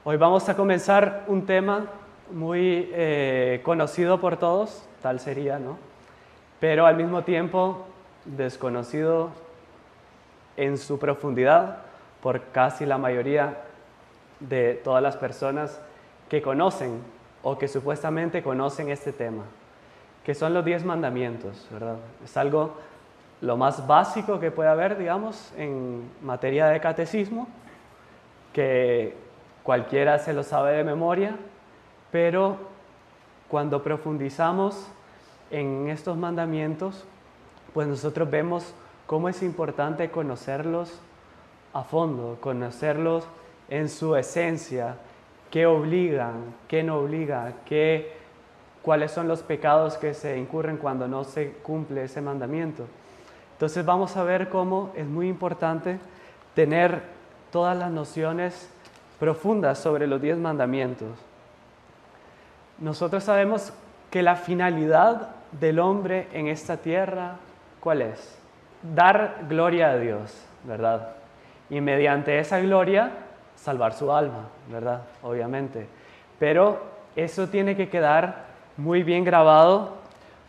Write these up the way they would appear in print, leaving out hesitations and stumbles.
Hoy vamos a comenzar un tema muy conocido por todos, tal sería, ¿no? Pero al mismo tiempo desconocido en su profundidad por casi la mayoría de todas las personas que conocen o que supuestamente conocen este tema, que son los 10 mandamientos, ¿verdad? Es algo lo más básico que puede haber, digamos, en materia de catecismo, que cualquiera se lo sabe de memoria, pero cuando profundizamos en estos mandamientos, pues nosotros vemos cómo es importante conocerlos a fondo, conocerlos en su esencia, qué obligan, qué no obliga, cuáles son los pecados que se incurren cuando no se cumple ese mandamiento. Entonces vamos a ver cómo es muy importante tener todas las nociones profundas sobre los 10 mandamientos. Nosotros sabemos que la finalidad del hombre en esta tierra, ¿cuál es? Dar gloria a Dios, ¿verdad? Y mediante esa gloria, salvar su alma, ¿verdad? Obviamente. Pero eso tiene que quedar muy bien grabado,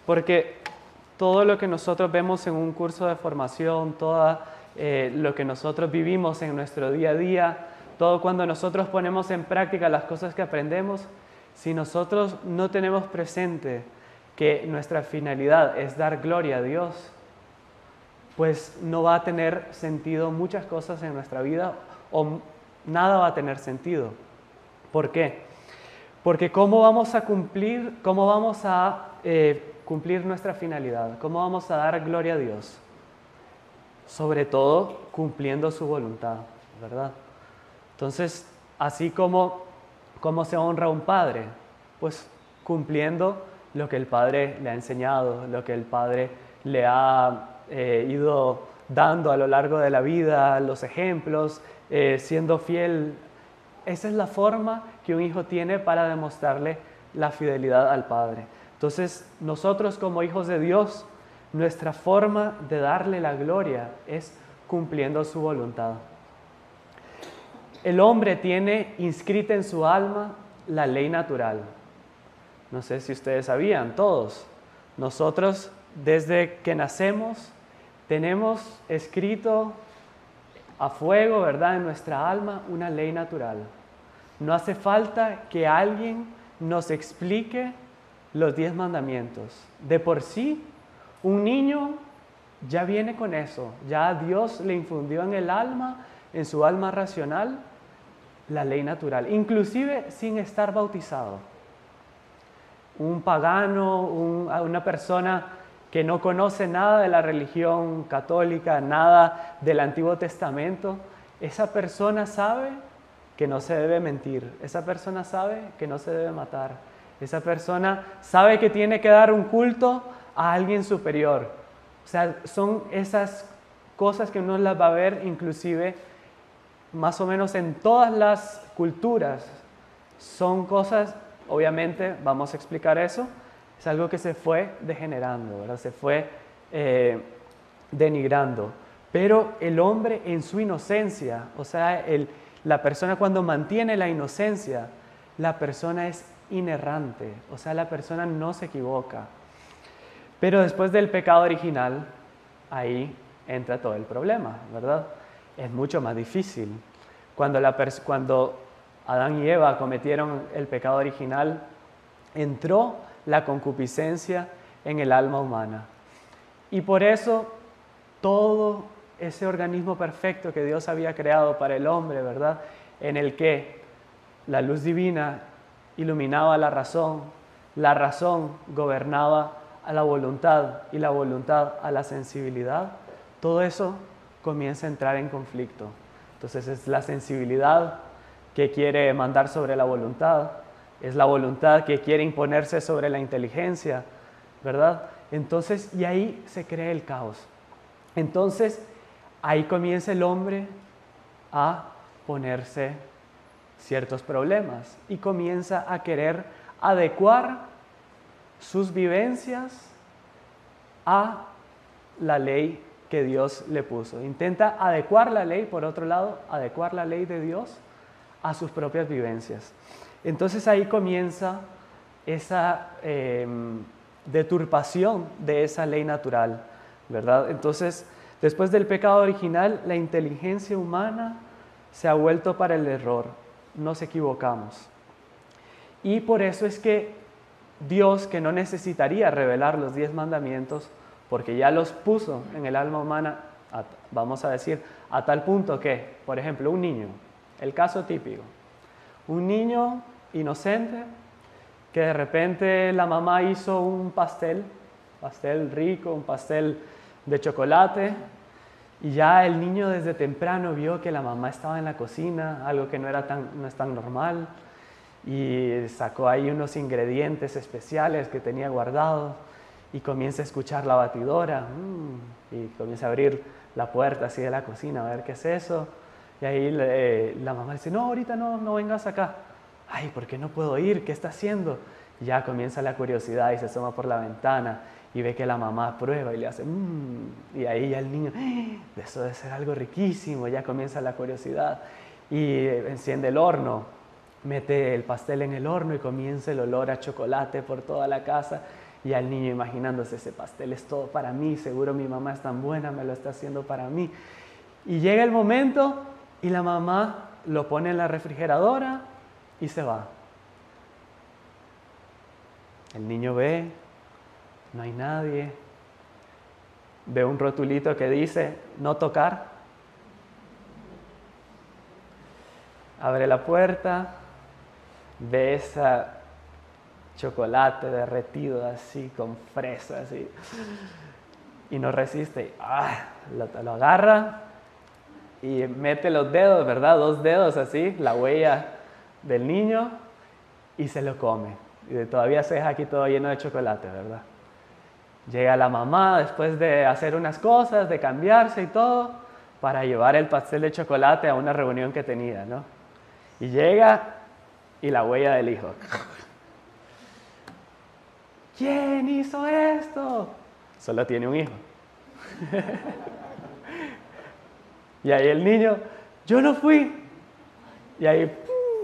porque todo lo que nosotros vemos en un curso de formación, todo lo que nosotros vivimos en nuestro día a día, todo cuando nosotros ponemos en práctica las cosas que aprendemos, si nosotros no tenemos presente que nuestra finalidad es dar gloria a Dios, pues no va a tener sentido muchas cosas en nuestra vida o nada va a tener sentido. ¿Por qué? Porque ¿cómo vamos a cumplir nuestra finalidad? ¿Cómo vamos a dar gloria a Dios? Sobre todo cumpliendo su voluntad, ¿verdad? Entonces, así como se honra a un padre, pues cumpliendo lo que el padre le ha enseñado, lo que el padre le ha ido dando a lo largo de la vida, los ejemplos, siendo fiel. Esa es la forma que un hijo tiene para demostrarle la fidelidad al padre. Entonces, nosotros como hijos de Dios, nuestra forma de darle la gloria es cumpliendo su voluntad. El hombre tiene inscrita en su alma la ley natural. No sé si ustedes sabían, todos. Nosotros, desde que nacemos, tenemos escrito a fuego, ¿verdad?, en nuestra alma una ley natural. No hace falta que alguien nos explique los 10 mandamientos. De por sí, un niño ya viene con eso. Ya Dios le infundió en el alma, en su alma racional, la ley natural, inclusive sin estar bautizado. Un pagano, una persona que no conoce nada de la religión católica, nada del Antiguo Testamento, esa persona sabe que no se debe mentir, esa persona sabe que no se debe matar, esa persona sabe que tiene que dar un culto a alguien superior. O sea, son esas cosas que uno las va a ver inclusive más o menos en todas las culturas. Son cosas, obviamente, vamos a explicar eso, es algo que se fue degenerando, ¿verdad? Se fue denigrando. Pero el hombre en su inocencia, o sea, la persona cuando mantiene la inocencia, la persona es inerrante, o sea, la persona no se equivoca. Pero después del pecado original, ahí entra todo el problema, ¿verdad? Es mucho más difícil. Cuando Adán y Eva cometieron el pecado original, entró la concupiscencia en el alma humana. Y por eso todo ese organismo perfecto que Dios había creado para el hombre, ¿verdad?, en el que la luz divina iluminaba la razón gobernaba a la voluntad y la voluntad a la sensibilidad, todo eso comienza a entrar en conflicto. Entonces es la sensibilidad que quiere mandar sobre la voluntad, es la voluntad que quiere imponerse sobre la inteligencia, ¿verdad? Entonces, y ahí se crea el caos. Entonces, ahí comienza el hombre a ponerse ciertos problemas y comienza a querer adecuar sus vivencias a la ley que Dios le puso. Intenta adecuar la ley, por otro lado, adecuar la ley de Dios a sus propias vivencias. Entonces ahí comienza esa deturpación de esa ley natural, ¿verdad? Entonces, después del pecado original, la inteligencia humana se ha vuelto para el error, nos equivocamos. Y por eso es que Dios, que no necesitaría revelar los 10 mandamientos, porque ya los puso en el alma humana, vamos a decir, a tal punto que, por ejemplo, un niño, el caso típico, un niño inocente, que de repente la mamá hizo un pastel rico, un pastel de chocolate, y ya el niño desde temprano vio que la mamá estaba en la cocina, algo que no es tan normal, y sacó ahí unos ingredientes especiales que tenía guardados, y comienza a escuchar la batidora, y comienza a abrir la puerta así de la cocina, a ver qué es eso, y ahí la mamá dice, no, ahorita no vengas acá. Ay, ¿por qué no puedo ir? ¿Qué está haciendo? Y ya comienza la curiosidad y se asoma por la ventana y ve que la mamá prueba y le hace y ahí ya el niño, eso debe ser algo riquísimo, ya comienza la curiosidad y enciende el horno, mete el pastel en el horno y comienza el olor a chocolate por toda la casa y al niño imaginándose, ese pastel es todo para mí, seguro mi mamá es tan buena, me lo está haciendo para mí. Y llega el momento y la mamá lo pone en la refrigeradora y se va. El niño ve, no hay nadie, ve un rotulito que dice no tocar, abre la puerta, ve ese chocolate derretido así con fresas y no resiste, lo agarra y mete los dedos, ¿verdad? 2 dedos así, la huella del niño y se lo come. Y todavía se deja aquí todo lleno de chocolate, ¿verdad? Llega la mamá después de hacer unas cosas, de cambiarse y todo, para llevar el pastel de chocolate a una reunión que tenía, ¿no? Y llega y la huella del hijo. ¿Quién hizo esto? Solo tiene un hijo. Y ahí el niño, yo no fui. Y ahí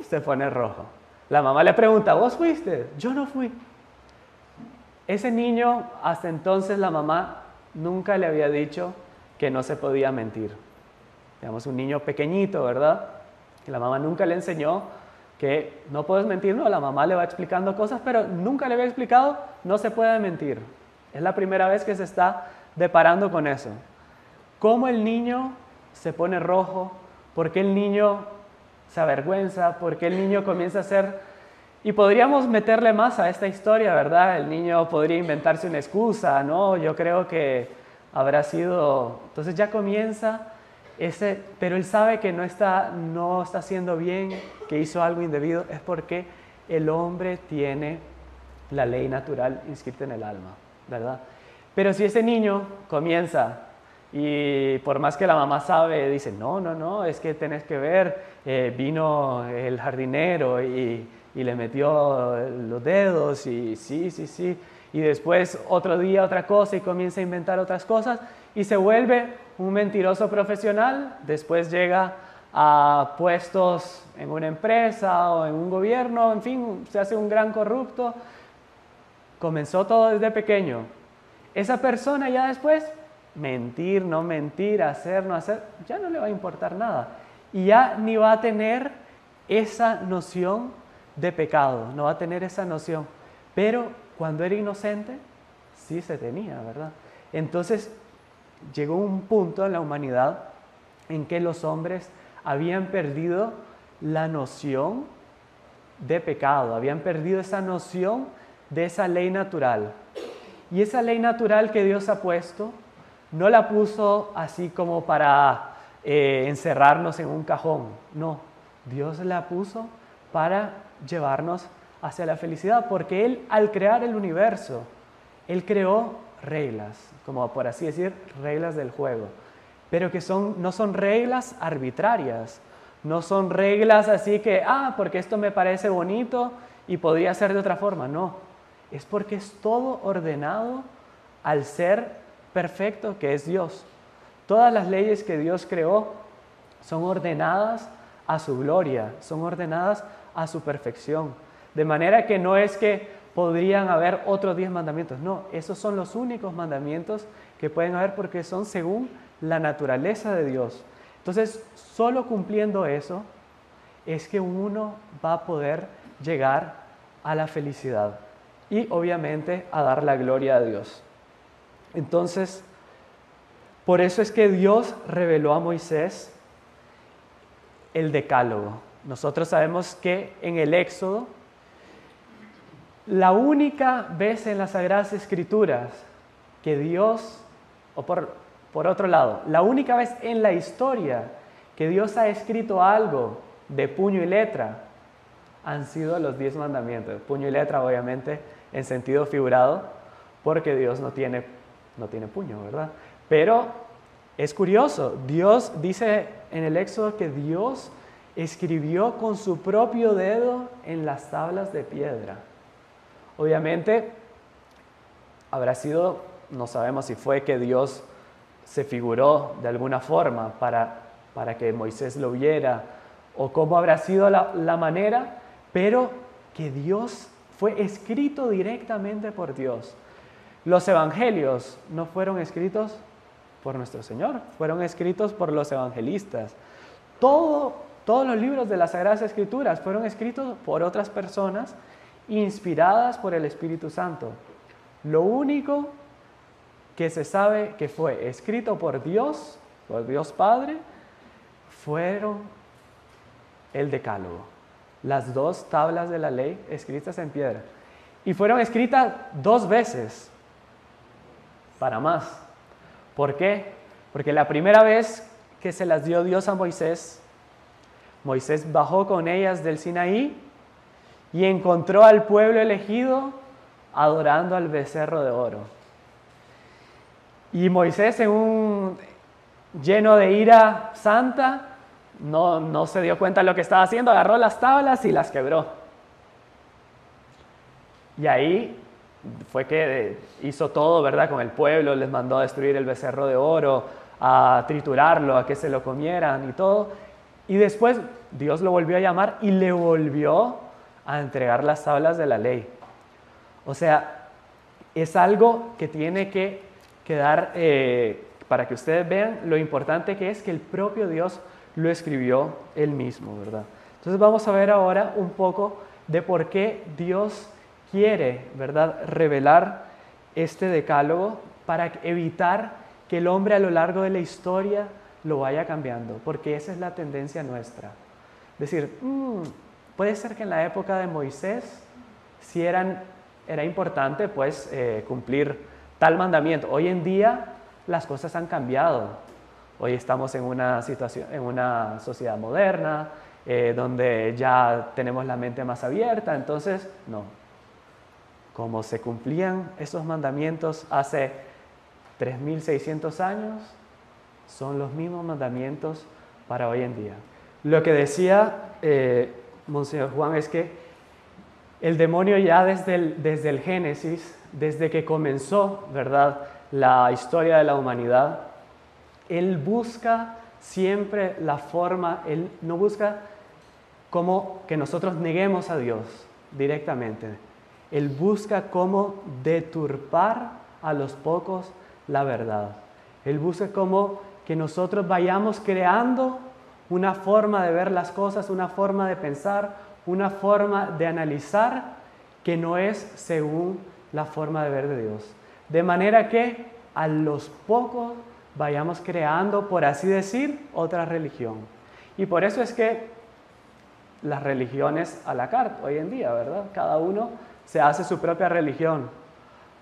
se pone rojo. La mamá le pregunta, ¿vos fuiste? Yo no fui. Ese niño, hasta entonces la mamá nunca le había dicho que no se podía mentir. Digamos, un niño pequeñito, ¿verdad? Que la mamá nunca le enseñó que no puedes mentir, no, la mamá le va explicando cosas, pero nunca le había explicado, no se puede mentir. Es la primera vez que se está deparando con eso. ¿Cómo el niño se pone rojo? ¿Por qué el niño se avergüenza? ¿Por qué el niño comienza a hacer? Y podríamos meterle más a esta historia, ¿verdad? El niño podría inventarse una excusa, ¿no? Yo creo que habrá sido... Entonces ya comienza ese... Pero él sabe que no está haciendo bien, que hizo algo indebido, es porque el hombre tiene la ley natural inscrita en el alma, ¿verdad? Pero si ese niño comienza y por más que la mamá sabe, dice, no, es que tenés que ver, vino el jardinero y le metió los dedos y sí, y después otro día otra cosa y comienza a inventar otras cosas y se vuelve un mentiroso profesional, después llega a puestos en una empresa o en un gobierno, en fin, se hace un gran corrupto. Comenzó todo desde pequeño. Esa persona ya después, mentir, no mentir, hacer, no hacer, ya no le va a importar nada. Y ya ni va a tener esa noción de pecado, no va a tener esa noción. Pero cuando era inocente, sí se tenía, ¿verdad? Entonces, llegó un punto en la humanidad en que los hombres habían perdido la noción de pecado, habían perdido esa noción de esa ley natural. Y esa ley natural que Dios ha puesto, no la puso así como para encerrarnos en un cajón, no, Dios la puso para llevarnos hacia la felicidad, porque Él al crear el universo, Él creó reglas, como por así decir, reglas del juego, pero que no son reglas arbitrarias, no son reglas así que, porque esto me parece bonito y podría ser de otra forma, no, es porque es todo ordenado al ser perfecto que es Dios. Todas las leyes que Dios creó son ordenadas a su gloria, son ordenadas a su perfección. De manera que no es que podrían haber otros 10 mandamientos, no, esos son los únicos mandamientos que pueden haber porque son según la naturaleza de Dios. Entonces, solo cumpliendo eso es que uno va a poder llegar a la felicidad y obviamente a dar la gloria a Dios. Entonces, por eso es que Dios reveló a Moisés el decálogo. Nosotros sabemos que en el Éxodo, la única vez en las Sagradas Escrituras que Dios, o por otro lado, la única vez en la historia que Dios ha escrito algo de puño y letra, han sido los 10 mandamientos. Puño y letra, obviamente, en sentido figurado, porque Dios no tiene puño, ¿verdad? Pero es curioso, Dios dice en el Éxodo que Dios escribió con su propio dedo en las tablas de piedra. Obviamente, habrá sido, no sabemos si fue que Dios se figuró de alguna forma para que Moisés lo viera, o cómo habrá sido la manera, pero que Dios fue escrito directamente por Dios. Los evangelios no fueron escritos por nuestro Señor, fueron escritos por los evangelistas. Todos los libros de las Sagradas Escrituras fueron escritos por otras personas inspiradas por el Espíritu Santo. Lo único que se sabe que fue escrito por Dios Padre, fueron el Decálogo, las 2 tablas de la ley escritas en piedra. Y fueron escritas 2 veces, para más. ¿Por qué? Porque la primera vez que se las dio Dios a Moisés, Moisés bajó con ellas del Sinaí y encontró al pueblo elegido adorando al becerro de oro. Y Moisés, lleno de ira santa, no se dio cuenta de lo que estaba haciendo, agarró las tablas y las quebró. Y ahí fue que hizo todo, ¿verdad? Con el pueblo, les mandó a destruir el becerro de oro, a triturarlo, a que se lo comieran y todo. Y después Dios lo volvió a llamar y le volvió a entregar las tablas de la ley. O sea, es algo que tiene que quedar, para que ustedes vean lo importante que es que el propio Dios lo escribió él mismo, ¿verdad? Entonces vamos a ver ahora un poco de por qué Dios quiere, ¿verdad?, revelar este decálogo para evitar que el hombre a lo largo de la historia lo vaya cambiando, porque esa es la tendencia nuestra. Decir, puede ser que en la época de Moisés sí era importante pues cumplir tal mandamiento. Hoy en día las cosas han cambiado. Hoy estamos en una situación, en una sociedad moderna, donde ya tenemos la mente más abierta, entonces no. Como se cumplían esos mandamientos hace 3.600 años, son los mismos mandamientos para hoy en día. Lo que decía Monseñor Juan es que el demonio ya desde el Génesis, desde que comenzó, ¿verdad?, la historia de la humanidad, él busca siempre la forma, él no busca como que nosotros neguemos a Dios directamente. Él busca cómo deturpar a los pocos la verdad. Él busca cómo que nosotros vayamos creando una forma de ver las cosas, una forma de pensar, una forma de analizar que no es según la forma de ver de Dios. De manera que a los pocos vayamos creando, por así decir, otra religión. Y por eso es que las religiones a la carte hoy en día, ¿verdad? Cada uno se hace su propia religión.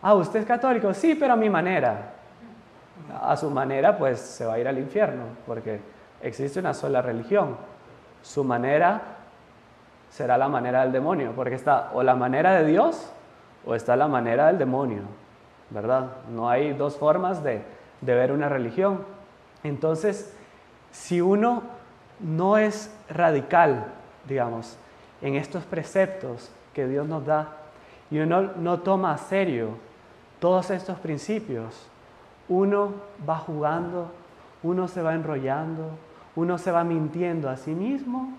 ¿Usted es católico? Sí, pero a mi manera. A su manera, pues se va a ir al infierno, porque existe una sola religión. Su manera será la manera del demonio, porque está o la manera de Dios o está la manera del demonio, ¿verdad? No hay 2 formas de ver una religión. Entonces, si uno no es radical, digamos, en estos preceptos que Dios nos da, y uno no toma a serio todos estos principios, uno va jugando, uno se va enrollando, uno se va mintiendo a sí mismo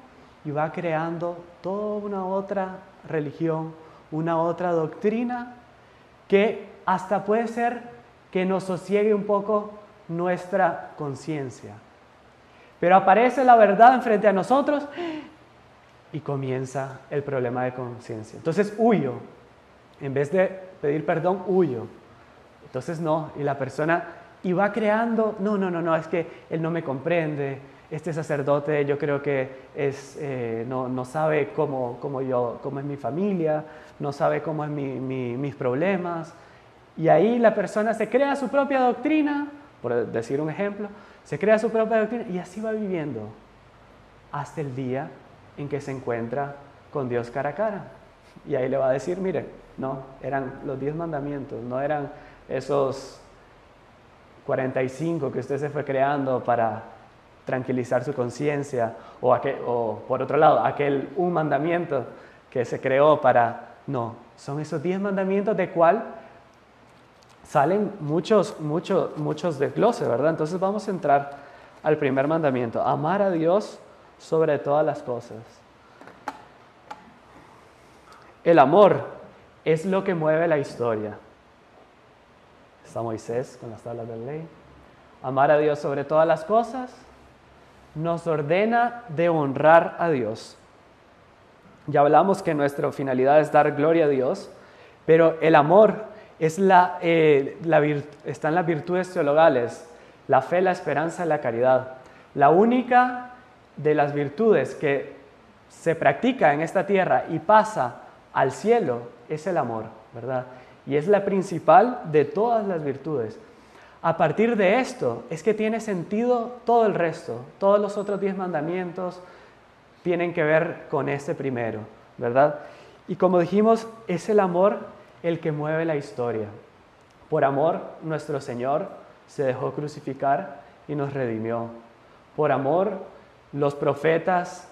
y va creando toda una otra religión, una otra doctrina que hasta puede ser que nos sosiegue un poco nuestra conciencia. Pero aparece la verdad enfrente a nosotros y comienza el problema de conciencia. Entonces huyo. En vez de pedir perdón, huyo. Entonces no, y la persona y va creando, no, es que él no me comprende, este sacerdote yo creo que no sabe cómo es mi familia, no sabe cómo es mis problemas. Y ahí la persona se crea su propia doctrina, por decir un ejemplo, se crea su propia doctrina y así va viviendo hasta el día en que se encuentra con Dios cara a cara. Y ahí le va a decir, mire, no, eran los 10 mandamientos, no eran esos 45 que usted se fue creando para tranquilizar su conciencia, o por otro lado, un mandamiento que se creó para... No, son esos 10 mandamientos de cual salen muchos desgloses, ¿verdad? Entonces vamos a entrar al primer mandamiento, amar a Dios sobre todas las cosas. El amor es lo que mueve la historia. Está Moisés con las tablas de la ley. Amar a Dios sobre todas las cosas nos ordena de honrar a Dios. Ya hablamos que nuestra finalidad es dar gloria a Dios, pero el amor está en las virtudes teologales, la fe, la esperanza y la caridad. La única de las virtudes que se practica en esta tierra y pasa al cielo es el amor, ¿verdad? Y es la principal de todas las virtudes. A partir de esto es que tiene sentido todo el resto. Todos los otros 10 mandamientos tienen que ver con este primero, ¿verdad? Y como dijimos, es el amor el que mueve la historia. Por amor, nuestro Señor se dejó crucificar y nos redimió. Por amor, los profetas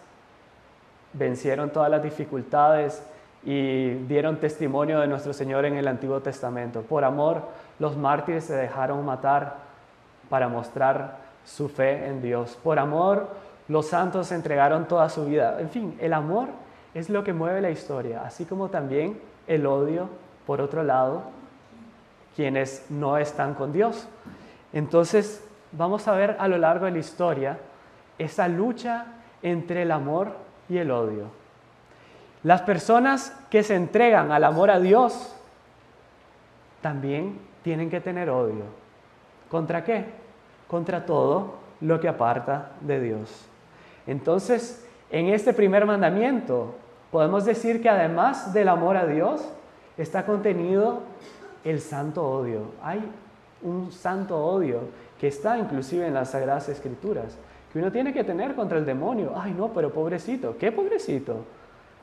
vencieron todas las dificultades y dieron testimonio de nuestro Señor en el Antiguo Testamento. Por amor, los mártires se dejaron matar para mostrar su fe en Dios. Por amor, los santos entregaron toda su vida. En fin, el amor es lo que mueve la historia, así como también el odio, por otro lado, quienes no están con Dios. Entonces, vamos a ver a lo largo de la historia esa lucha entre el amor y el odio. Las personas que se entregan al amor a Dios también tienen que tener odio. ¿Contra qué? Contra todo lo que aparta de Dios. Entonces, en este primer mandamiento, podemos decir que además del amor a Dios, está contenido el santo odio. Hay un santo odio que está inclusive en las Sagradas Escrituras, que uno tiene que tener contra el demonio. Ay, no, pero pobrecito. ¿Qué pobrecito?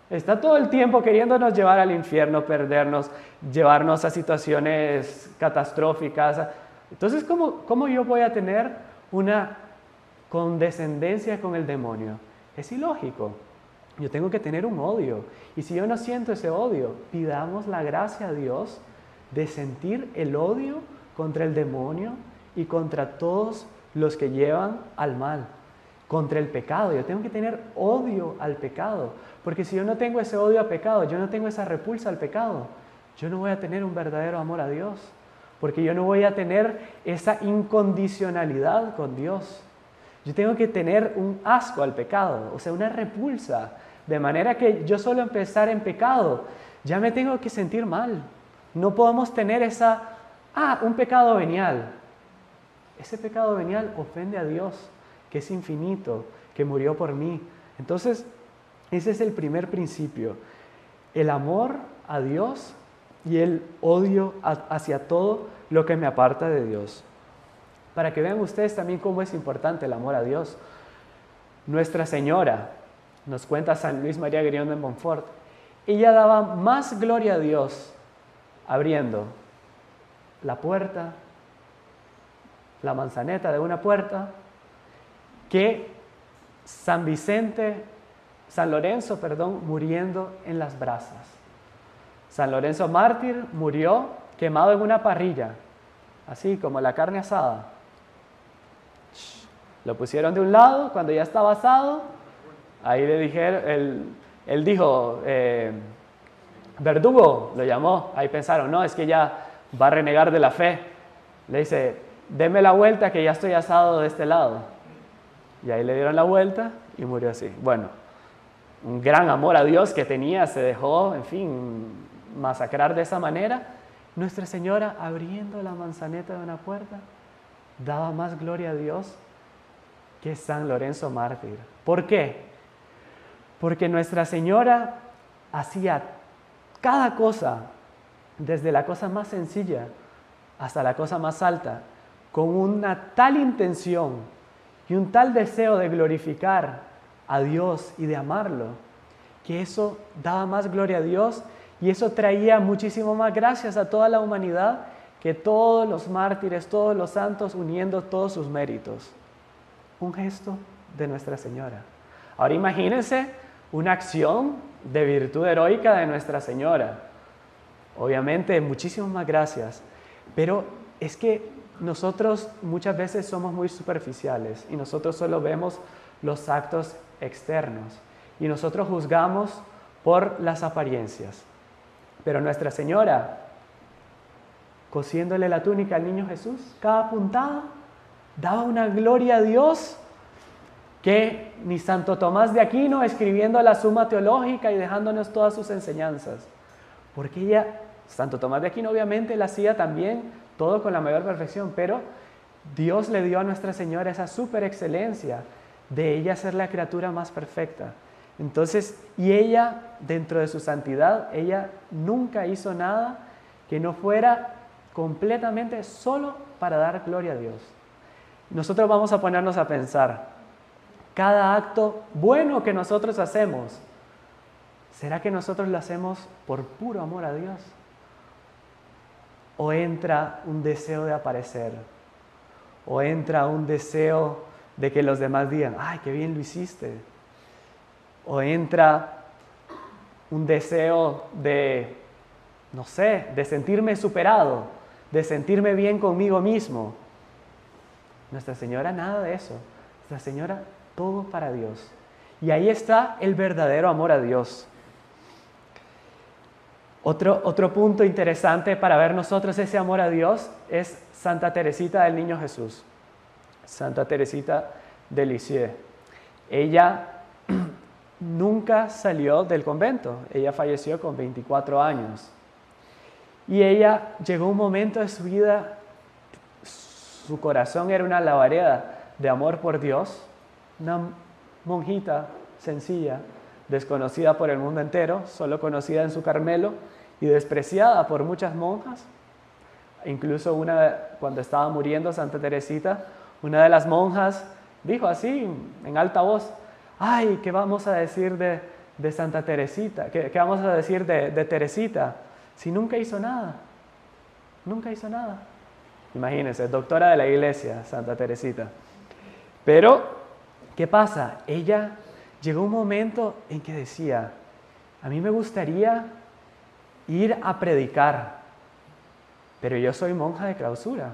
Está todo el tiempo queriéndonos llevar al infierno, perdernos, llevarnos a situaciones catastróficas. Entonces, ¿cómo yo voy a tener una condescendencia con el demonio? Es ilógico. Yo tengo que tener un odio. Y si yo no siento ese odio, pidamos la gracia a Dios de sentir el odio contra el demonio y contra todos los que llevan al mal, contra el pecado. Yo tengo que tener odio al pecado, porque si yo no tengo ese odio al pecado, yo no tengo esa repulsa al pecado, yo no voy a tener un verdadero amor a Dios, porque yo no voy a tener esa incondicionalidad con Dios. Yo tengo que tener un asco al pecado, o sea, una repulsa, de manera que yo solo empezar en pecado, ya me tengo que sentir mal. No podemos tener un pecado venial. Ese pecado venial ofende a Dios, que es infinito, que murió por mí. Entonces, ese es el primer principio. El amor a Dios y el odio hacia todo lo que me aparta de Dios. Para que vean ustedes también cómo es importante el amor a Dios. Nuestra Señora, nos cuenta San Luis María Griñón de Montfort, ella daba más gloria a Dios abriendo la puerta, la manzaneta de una puerta, que San Lorenzo, muriendo en las brasas. San Lorenzo mártir murió quemado en una parrilla, así como la carne asada. Lo pusieron de un lado, cuando ya estaba asado, ahí le dijeron, él dijo, verdugo, lo llamó. Ahí pensaron, no, es que ya va a renegar de la fe. Le dice, deme la vuelta que ya estoy asado de este lado. Y ahí le dieron la vuelta y murió así. Bueno, un gran amor a Dios que tenía, se dejó, en fin, masacrar de esa manera. Nuestra Señora, abriendo la manzaneta de una puerta, daba más gloria a Dios que San Lorenzo mártir. ¿Por qué? Porque Nuestra Señora hacía cada cosa, desde la cosa más sencilla hasta la cosa más alta, con una tal intención y un tal deseo de glorificar a Dios y de amarlo, que eso daba más gloria a Dios y eso traía muchísimo más gracias a toda la humanidad que todos los mártires, todos los santos uniendo todos sus méritos. Un gesto de Nuestra Señora. Ahora imagínense una acción de virtud heroica de Nuestra Señora. Obviamente, muchísimas más gracias. Pero es que nosotros muchas veces somos muy superficiales y nosotros solo vemos los actos externos y nosotros juzgamos por las apariencias. Pero Nuestra Señora, cosiéndole la túnica al niño Jesús, cada puntada daba una gloria a Dios que ni Santo Tomás de Aquino escribiendo la Suma Teológica y dejándonos todas sus enseñanzas. Porque ella, Santo Tomás de Aquino obviamente la hacía también todo con la mayor perfección, pero Dios le dio a Nuestra Señora esa super excelencia de ella ser la criatura más perfecta. Entonces, y ella, dentro de su santidad, ella nunca hizo nada que no fuera completamente solo para dar gloria a Dios. Nosotros vamos a ponernos a pensar, cada acto bueno que nosotros hacemos, ¿será que nosotros lo hacemos por puro amor a Dios? ¿O entra un deseo de aparecer? ¿O entra un deseo de que los demás digan, ¡ay, qué bien lo hiciste! ¿O entra un deseo de, no sé, de sentirme superado, de sentirme bien conmigo mismo? Nuestra Señora nada de eso. Nuestra Señora todo para Dios. Y ahí está el verdadero amor a Dios. Otro punto interesante para ver nosotros ese amor a Dios es Santa Teresita del Niño Jesús. Santa Teresita de Lisieux. Ella nunca salió del convento. Ella falleció con 24 años. Y ella llegó un momento de su vida, su corazón era una labareda de amor por Dios, una monjita sencilla, desconocida por el mundo entero, solo conocida en su Carmelo y despreciada por muchas monjas. Incluso cuando estaba muriendo Santa Teresita, una de las monjas dijo así, en alta voz, ¡ay, qué vamos a decir de Santa Teresita? ¿Qué vamos a decir de Teresita? Si nunca hizo nada, nunca hizo nada. Imagínense, doctora de la Iglesia, Santa Teresita. Pero, ¿qué pasa? Ella llegó un momento en que decía, a mí me gustaría ir a predicar, pero yo soy monja de clausura,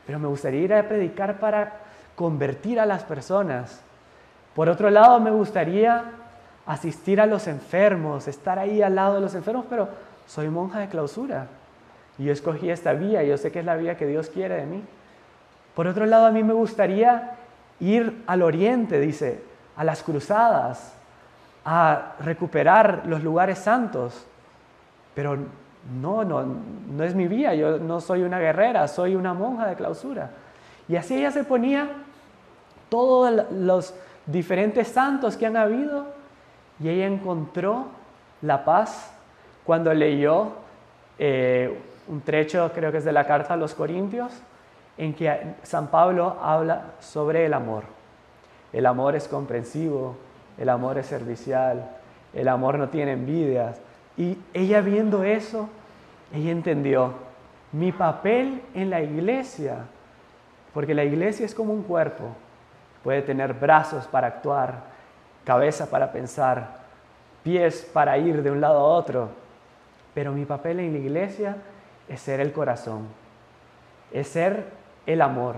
pero me gustaría ir a predicar para convertir a las personas. Por otro lado, me gustaría asistir a los enfermos, estar ahí al lado de los enfermos, pero soy monja de clausura. Y yo escogí esta vía, yo sé que es la vía que Dios quiere de mí. Por otro lado, a mí me gustaría ir al oriente, dice, a las cruzadas, a recuperar los lugares santos. Pero no es mi vía, yo no soy una guerrera, soy una monja de clausura. Y así ella se ponía todos los diferentes santos que han habido y ella encontró la paz cuando leyó un trecho, creo que es de la carta a los Corintios, en que San Pablo habla sobre el amor. El amor es comprensivo, el amor es servicial, el amor no tiene envidias. Y ella viendo eso, ella entendió mi papel en la iglesia, porque la iglesia es como un cuerpo, puede tener brazos para actuar, cabeza para pensar, pies para ir de un lado a otro, pero mi papel en la iglesia es ser el corazón, es ser el amor.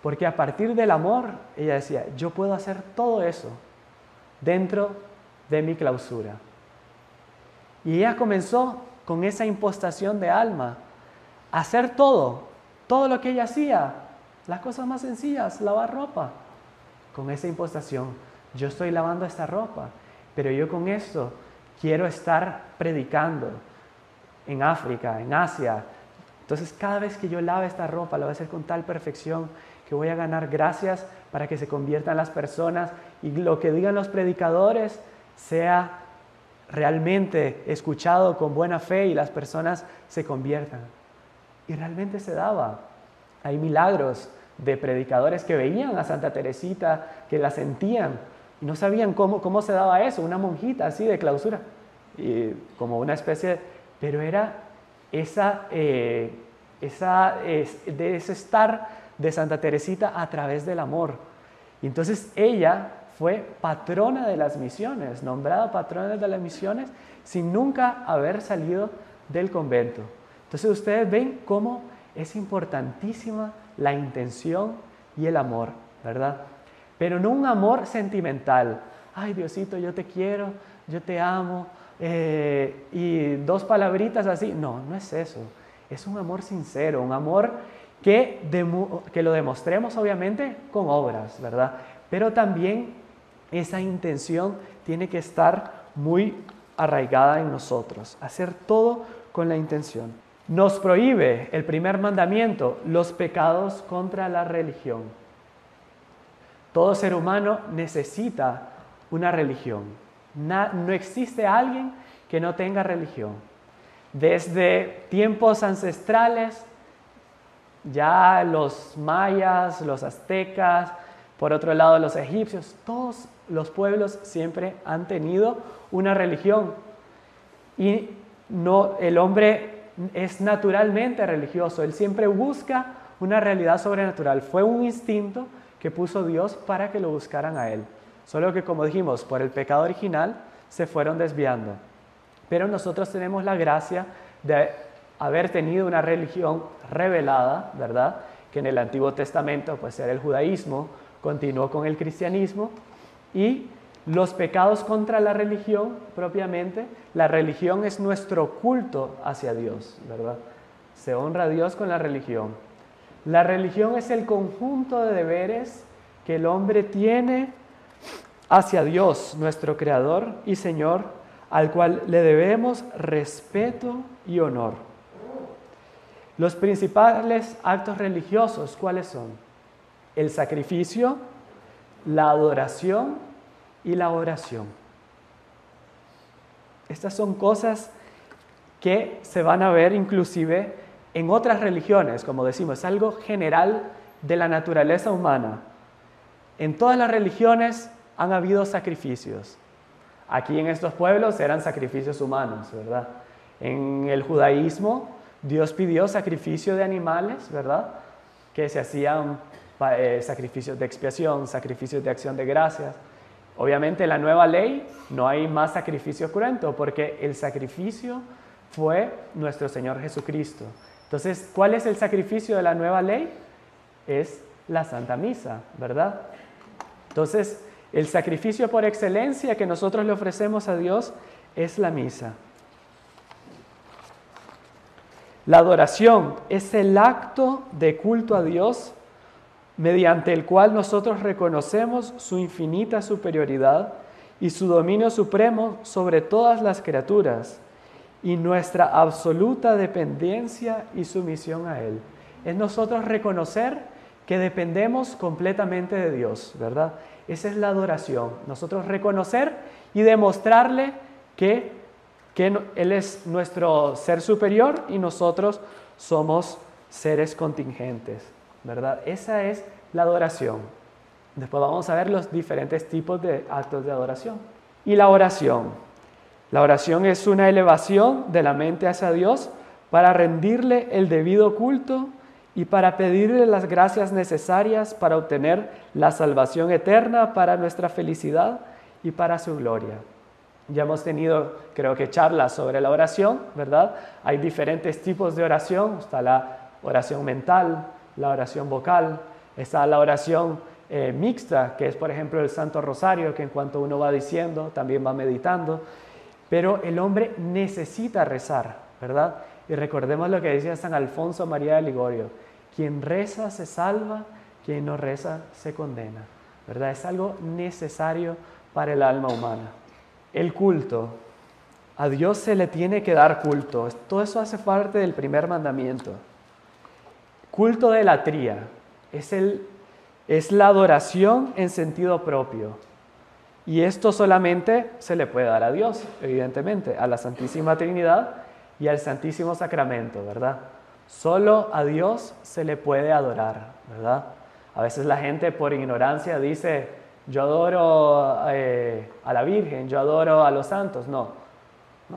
Porque a partir del amor, ella decía, yo puedo hacer todo eso dentro de mi clausura. Y ella comenzó con esa impostación de alma a hacer todo lo que ella hacía, las cosas más sencillas, lavar ropa. Con esa impostación, yo estoy lavando esta ropa, pero yo con esto quiero estar predicando en África, en Asia. Entonces cada vez que yo lave esta ropa, lo voy a hacer con tal perfección que voy a ganar gracias para que se conviertan las personas y lo que digan los predicadores sea realmente escuchado con buena fe y las personas se conviertan. Y realmente se daba. Hay milagros de predicadores que veían a Santa Teresita, que la sentían y no sabían cómo se daba eso, una monjita así de clausura, y como una especie pero era de ese estar de Santa Teresita a través del amor. Y entonces ella fue patrona de las misiones, nombrada patrona de las misiones sin nunca haber salido del convento. Entonces ustedes ven cómo es importantísima la intención y el amor, ¿verdad? Pero no un amor sentimental. Ay, Diosito, yo te quiero, yo te amo, y dos palabritas así. No, no es eso. Es un amor sincero, un amor que lo demostremos obviamente con obras, ¿verdad? Pero también esa intención tiene que estar muy arraigada en nosotros, hacer todo con la intención. Nos prohíbe el primer mandamiento los pecados contra la religión. Todo ser humano necesita una religión. No existe alguien que no tenga religión. Desde tiempos ancestrales, ya los mayas, los aztecas, por otro lado los egipcios, todos los pueblos siempre han tenido una religión. Y el hombre es naturalmente religioso, él siempre busca una realidad sobrenatural. Fue un instinto que puso Dios para que lo buscaran a él. Solo que, como dijimos, por el pecado original se fueron desviando. Pero nosotros tenemos la gracia de haber tenido una religión revelada, ¿verdad? Que en el Antiguo Testamento pues era el judaísmo, continuó con el cristianismo, y los pecados contra la religión propiamente, la religión es nuestro culto hacia Dios, ¿verdad? Se honra a Dios con la religión. La religión es el conjunto de deberes que el hombre tiene hacia Dios, nuestro Creador y Señor, al cual le debemos respeto y honor. Los principales actos religiosos, ¿cuáles son? El sacrificio, la adoración y la oración. Estas son cosas que se van a ver inclusive en otras religiones, como decimos, es algo general de la naturaleza humana. En todas las religiones han habido sacrificios. Aquí en estos pueblos eran sacrificios humanos, ¿verdad? En el judaísmo, Dios pidió sacrificio de animales, ¿verdad? Que se hacían sacrificios de expiación, sacrificios de acción de gracias. Obviamente en la nueva ley no hay más sacrificio cruento, porque el sacrificio fue nuestro Señor Jesucristo. Entonces, ¿cuál es el sacrificio de la nueva ley? Es la Santa Misa, ¿verdad? Entonces, el sacrificio por excelencia que nosotros le ofrecemos a Dios es la misa. La adoración es el acto de culto a Dios mediante el cual nosotros reconocemos su infinita superioridad y su dominio supremo sobre todas las criaturas y nuestra absoluta dependencia y sumisión a Él. Es nosotros reconocer que dependemos completamente de Dios, ¿verdad? Esa es la adoración. Nosotros reconocer y demostrarle que Él es nuestro ser superior y nosotros somos seres contingentes, ¿verdad? Esa es la adoración. Después vamos a ver los diferentes tipos de actos de adoración. Y la oración. La oración es una elevación de la mente hacia Dios para rendirle el debido culto y para pedirle las gracias necesarias para obtener la salvación eterna para nuestra felicidad y para su gloria. Ya hemos tenido, creo que, charlas sobre la oración, ¿verdad? Hay diferentes tipos de oración. Está la oración mental, la oración vocal, Está la oración mixta, que es por ejemplo el Santo Rosario, que en cuanto uno va diciendo, también va meditando. Pero el hombre necesita rezar, ¿verdad? Y recordemos lo que decía San Alfonso María de Ligorio: quien reza se salva, quien no reza se condena, ¿verdad? Es algo necesario para el alma humana. El culto. A Dios se le tiene que dar culto. Todo eso hace parte del primer mandamiento. Culto de latría. Es la adoración en sentido propio. Y esto solamente se le puede dar a Dios, evidentemente, a la Santísima Trinidad y al Santísimo Sacramento, ¿verdad? Solo a Dios se le puede adorar, ¿verdad? A veces la gente por ignorancia dice: yo adoro a la Virgen, yo adoro a los santos. No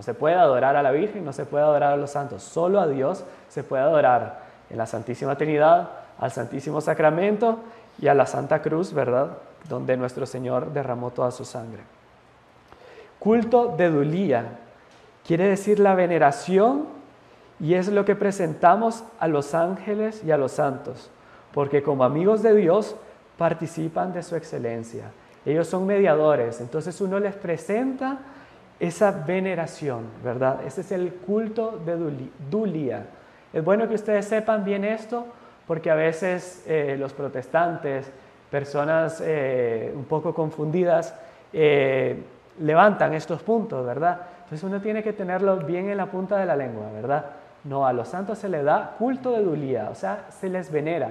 se puede adorar a la Virgen, no se puede adorar a los santos. Solo a Dios se puede adorar, en la Santísima Trinidad, al Santísimo Sacramento y a la Santa Cruz, ¿verdad?, donde nuestro Señor derramó toda su sangre. Culto de Dulía quiere decir la veneración, y es lo que presentamos a los ángeles y a los santos, porque como amigos de Dios participan de su excelencia. Ellos son mediadores, entonces uno les presenta esa veneración, ¿verdad? Ese es el culto de Dulía. Es bueno que ustedes sepan bien esto, porque a veces los protestantes, personas un poco confundidas, levantan estos puntos, ¿verdad? Entonces uno tiene que tenerlo bien en la punta de la lengua, ¿verdad? No, a los santos se les da culto de Dulía, o sea, se les venera,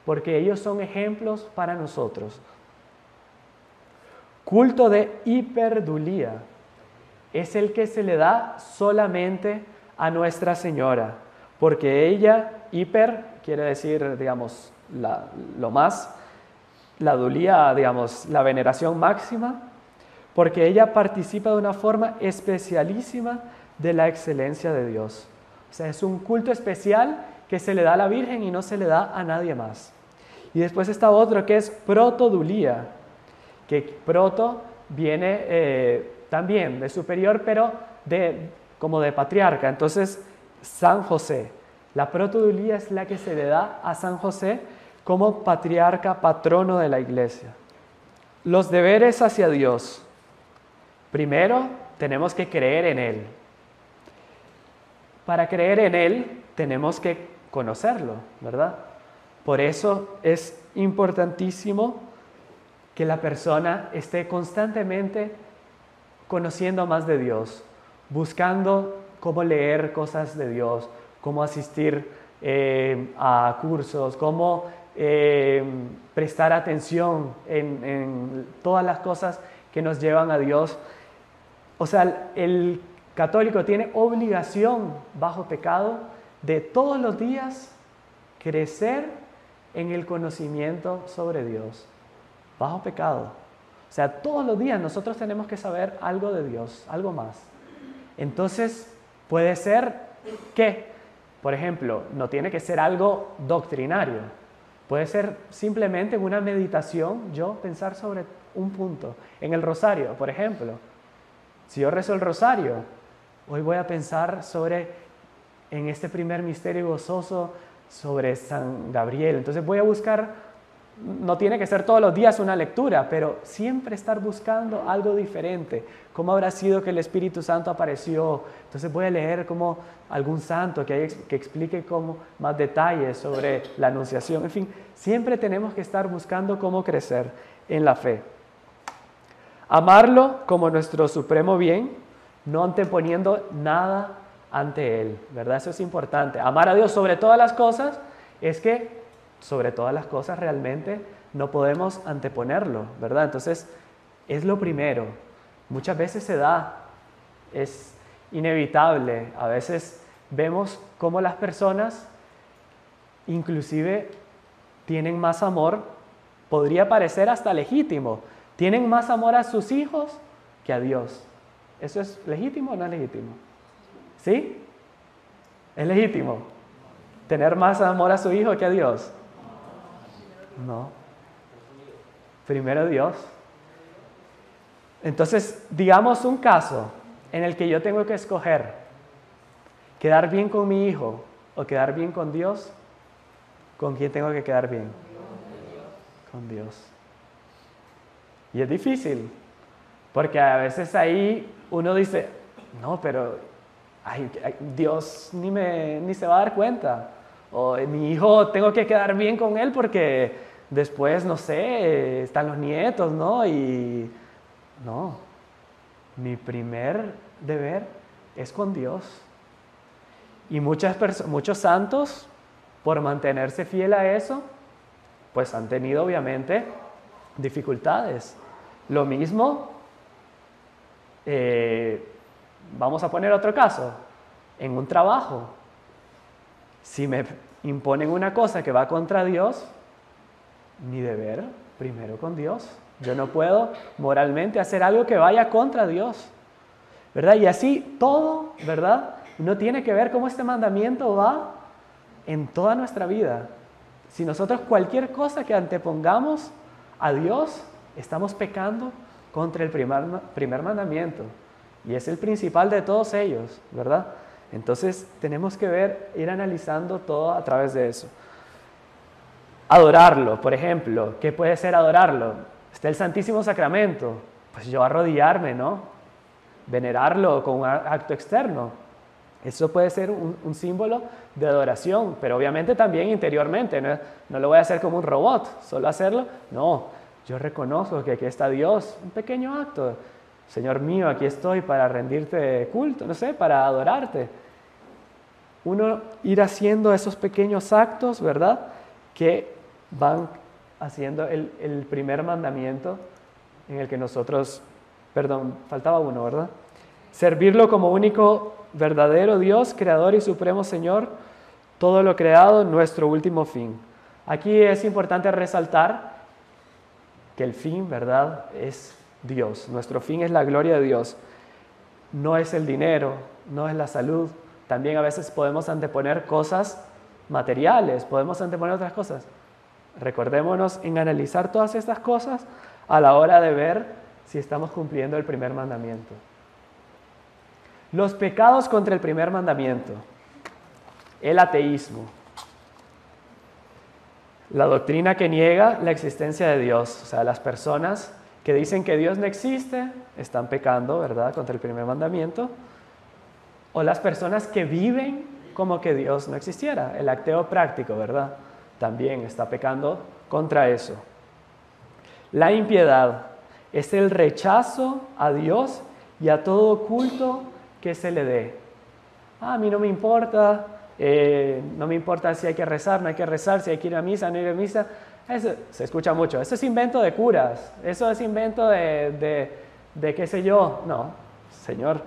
porque ellos son ejemplos para nosotros. Culto de hiperdulía es el que se le da solamente a Nuestra Señora, porque ella, hiper, quiere decir, digamos, lo más, la dulía, digamos, la veneración máxima, porque ella participa de una forma especialísima de la excelencia de Dios. O sea, es un culto especial que se le da a la Virgen y no se le da a nadie más. Y después está otro que es protodulía, que proto viene también de superior, pero como de patriarca. Entonces, San José. La protodulía es la que se le da a San José como patriarca, patrono de la Iglesia. Los deberes hacia Dios. Primero, tenemos que creer en Él. Para creer en Él, tenemos que conocerlo, ¿verdad? Por eso es importantísimo que la persona esté constantemente conociendo más de Dios, buscando cómo leer cosas de Dios, cómo asistir a cursos, cómo prestar atención en todas las cosas que nos llevan a Dios. O sea, el católico tiene obligación bajo pecado de todos los días crecer en el conocimiento sobre Dios, bajo pecado. O sea, todos los días nosotros tenemos que saber algo de Dios, algo más. Entonces, puede ser que, por ejemplo, no tiene que ser algo doctrinario. Puede ser simplemente una meditación, yo pensar sobre un punto. En el rosario, por ejemplo, si yo rezo el rosario, hoy voy a pensar en este primer misterio gozoso, sobre San Gabriel. Entonces voy a buscar, no tiene que ser todos los días una lectura, pero siempre estar buscando algo diferente. ¿Cómo habrá sido que el Espíritu Santo apareció? Entonces voy a leer como algún santo que explique como más detalles sobre la Anunciación. En fin, siempre tenemos que estar buscando cómo crecer en la fe. Amarlo como nuestro supremo bien, no anteponiendo nada ante Él, ¿verdad? Eso es importante. Amar a Dios sobre todas las cosas es que sobre todas las cosas realmente no podemos anteponerlo, ¿verdad? Entonces, es lo primero. Muchas veces se da, es inevitable. A veces vemos cómo las personas inclusive tienen más amor, podría parecer hasta legítimo, tienen más amor a sus hijos que a Dios. ¿Eso es legítimo o no es legítimo? ¿Sí? ¿Es legítimo tener más amor a su hijo que a Dios? No. Primero Dios. Entonces, digamos un caso en el que yo tengo que escoger quedar bien con mi hijo o quedar bien con Dios. ¿Con quién tengo que quedar bien? con Dios. Y es difícil, porque a veces ahí uno dice, no, pero Dios ni se va a dar cuenta. O mi hijo, tengo que quedar bien con él porque después, no sé, están los nietos, ¿no? Y no, mi primer deber es con Dios. Y muchos santos, por mantenerse fiel a eso, pues han tenido obviamente dificultades. Lo mismo, vamos a poner otro caso, en un trabajo. Si me imponen una cosa que va contra Dios, mi deber primero con Dios. Yo no puedo moralmente hacer algo que vaya contra Dios, ¿verdad? Y así todo, ¿verdad? No tiene que ver cómo este mandamiento va en toda nuestra vida. Si nosotros cualquier cosa que antepongamos a Dios, estamos pecando contra el primer mandamiento. Y es el principal de todos ellos, ¿verdad? Entonces tenemos que ir analizando todo a través de eso. Adorarlo, por ejemplo. ¿Qué puede ser adorarlo? Está el Santísimo Sacramento. Pues yo arrodillarme, ¿no? Venerarlo con un acto externo. Eso puede ser un símbolo de adoración, pero obviamente también interiormente. No lo voy a hacer como un robot, solo hacerlo. No, yo reconozco que aquí está Dios, un pequeño acto. Señor mío, aquí estoy para rendirte culto, no sé, para adorarte. Uno ir haciendo esos pequeños actos, ¿verdad? Que van haciendo el primer mandamiento en el que nosotros, faltaba uno, ¿verdad? Servirlo como único verdadero Dios, Creador y Supremo Señor, todo lo creado, nuestro último fin. Aquí es importante resaltar que el fin, ¿verdad?, es Dios. Nuestro fin es la gloria de Dios. No es el dinero, no es la salud. También a veces podemos anteponer cosas materiales, podemos anteponer otras cosas. Recordémonos en analizar todas estas cosas a la hora de ver si estamos cumpliendo el primer mandamiento. Los pecados contra el primer mandamiento. El ateísmo. La doctrina que niega la existencia de Dios. O sea, las personas que dicen que Dios no existe están pecando, ¿verdad?, contra el primer mandamiento. O las personas que viven como que Dios no existiera. El ateo práctico, ¿verdad?, también está pecando contra eso. La impiedad es el rechazo a Dios y a todo culto que se le dé. A mí no me importa si hay que rezar, no hay que rezar, si hay que ir a misa, no ir a misa. Eso se escucha mucho. Eso es invento de curas, eso es invento de qué sé yo. No, Señor,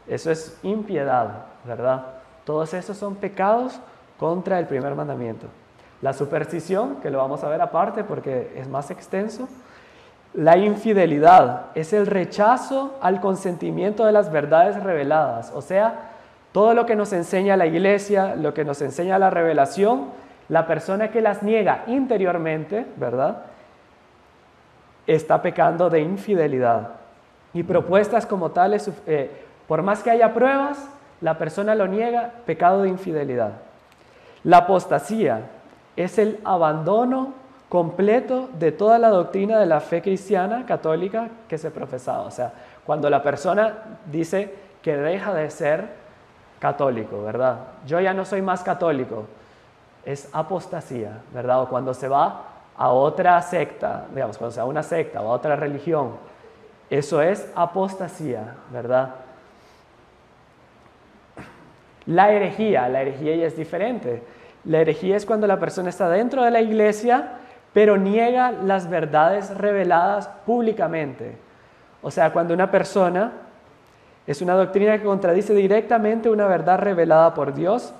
eso es impiedad, ¿verdad? Todos esos son pecados contra el primer mandamiento. La superstición, que lo vamos a ver aparte porque es más extenso. La infidelidad es el rechazo al consentimiento de las verdades reveladas. O sea, todo lo que nos enseña la Iglesia, lo que nos enseña la revelación, la persona que las niega interiormente, ¿verdad?, está pecando de infidelidad. Y propuestas como tales, por más que haya pruebas, la persona lo niega, pecado de infidelidad. La apostasía es el abandono completo de toda la doctrina de la fe cristiana católica que se profesaba. O sea, cuando la persona dice que deja de ser católico, ¿verdad? Yo ya no soy más católico. Es apostasía, ¿verdad? O cuando se va a otra secta, digamos, cuando se va a una secta o a otra religión, eso es apostasía, ¿verdad? La herejía ya es diferente. La herejía es cuando la persona está dentro de la iglesia, pero niega las verdades reveladas públicamente. O sea, cuando una persona es una doctrina que contradice directamente una verdad revelada por Dios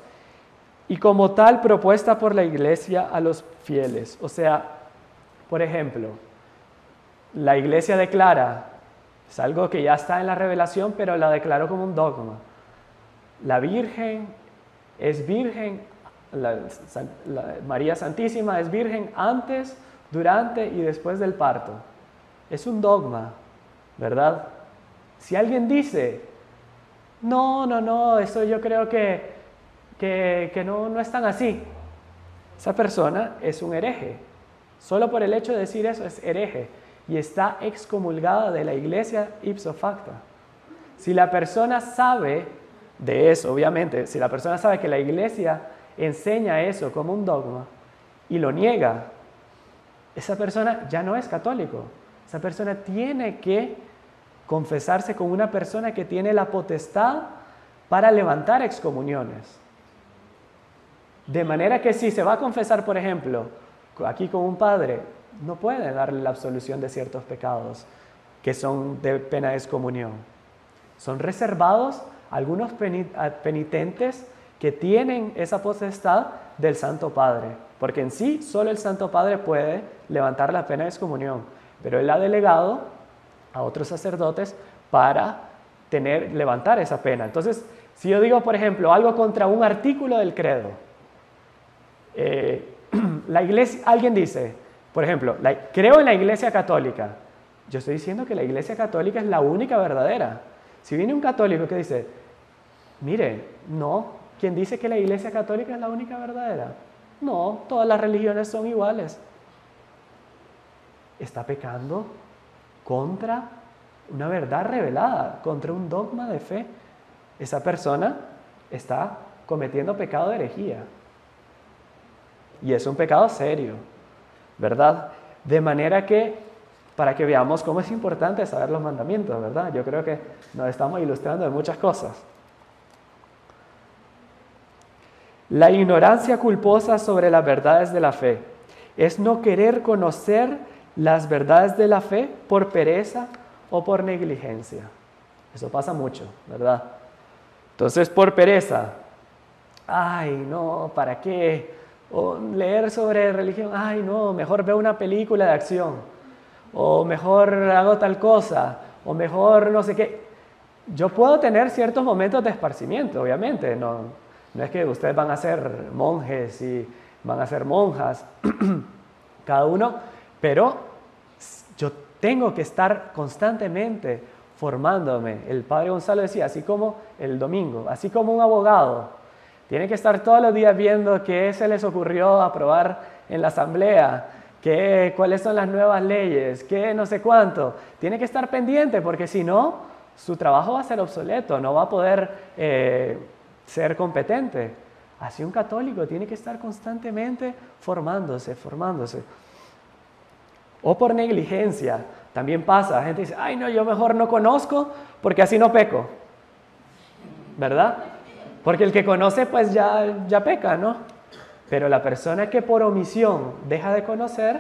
y como tal propuesta por la iglesia a los fieles. O sea, por ejemplo, la iglesia declara, es algo que ya está en la revelación, pero la declaró como un dogma. La Virgen es virgen, María Santísima es virgen antes, durante y después del parto. Es un dogma, ¿verdad? Si alguien dice, no, eso yo creo que no es tan así, esa persona es un hereje, Solo por el hecho de decir eso es hereje y está excomulgada de la iglesia ipso facto. Si la persona sabe de eso, obviamente, si la persona sabe que la iglesia enseña eso como un dogma y lo niega, esa persona ya no es católico. Esa persona tiene que confesarse con una persona que tiene la potestad para levantar excomuniones. De manera que si se va a confesar, por ejemplo, aquí con un padre, no puede darle la absolución de ciertos pecados que son de pena de excomunión. Son reservados algunos penitentes que tienen esa potestad del Santo Padre, porque en sí solo el Santo Padre puede levantar la pena de excomunión, pero él ha delegado a otros sacerdotes para levantar esa pena. Entonces, si yo digo, por ejemplo, algo contra un artículo del credo, la iglesia, alguien dice, por ejemplo, creo en la Iglesia Católica. Yo estoy diciendo que la Iglesia Católica es la única verdadera. Si viene un católico que dice, mire, no, ¿quién dice que la Iglesia Católica es la única verdadera? No, todas las religiones son iguales. Está pecando contra una verdad revelada, contra un dogma de fe. Esa persona está cometiendo pecado de herejía. Y es un pecado serio, ¿verdad? De manera que, para que veamos cómo es importante saber los mandamientos, ¿verdad? Yo creo que nos estamos ilustrando de muchas cosas. La ignorancia culposa sobre las verdades de la fe es no querer conocer las verdades de la fe por pereza o por negligencia. Eso pasa mucho, ¿verdad? Entonces, por pereza, ay, no, ¿para qué? O leer sobre religión, ay, no, mejor veo una película de acción, o mejor hago tal cosa, o mejor no sé qué. Yo puedo tener ciertos momentos de esparcimiento, obviamente, no es que ustedes van a ser monjes y van a ser monjas, cada uno, pero yo tengo que estar constantemente formándome. El padre Gonzalo decía, así como el domingo, así como un abogado, tiene que estar todos los días viendo qué se les ocurrió aprobar en la asamblea, cuáles son las nuevas leyes, qué no sé cuánto. Tiene que estar pendiente porque si no, su trabajo va a ser obsoleto, no va a poder ser competente. Así un católico tiene que estar constantemente formándose. O por negligencia, también pasa. La gente dice, ay no, yo mejor no conozco porque así no peco, ¿verdad? Porque el que conoce pues ya peca, ¿no? Pero la persona que por omisión deja de conocer,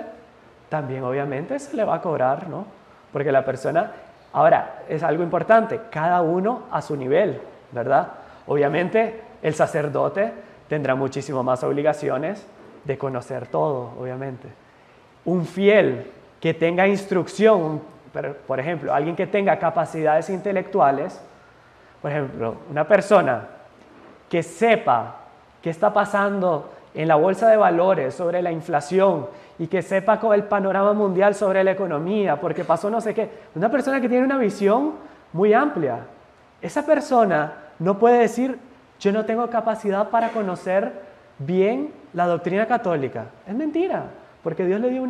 también obviamente se le va a cobrar, ¿no? Porque la persona, ahora, es algo importante, cada uno a su nivel, ¿verdad? Obviamente el sacerdote tendrá muchísimo más obligaciones de conocer todo, obviamente. Un fiel que tenga instrucción, por ejemplo, alguien que tenga capacidades intelectuales, por ejemplo, una persona que sepa qué está pasando en la bolsa de valores sobre la inflación y que sepa el panorama mundial sobre la economía, porque pasó no sé qué. Una persona que tiene una visión muy amplia. Esa persona no puede decir, yo no tengo capacidad para conocer bien la doctrina católica. Es mentira, porque Dios le dio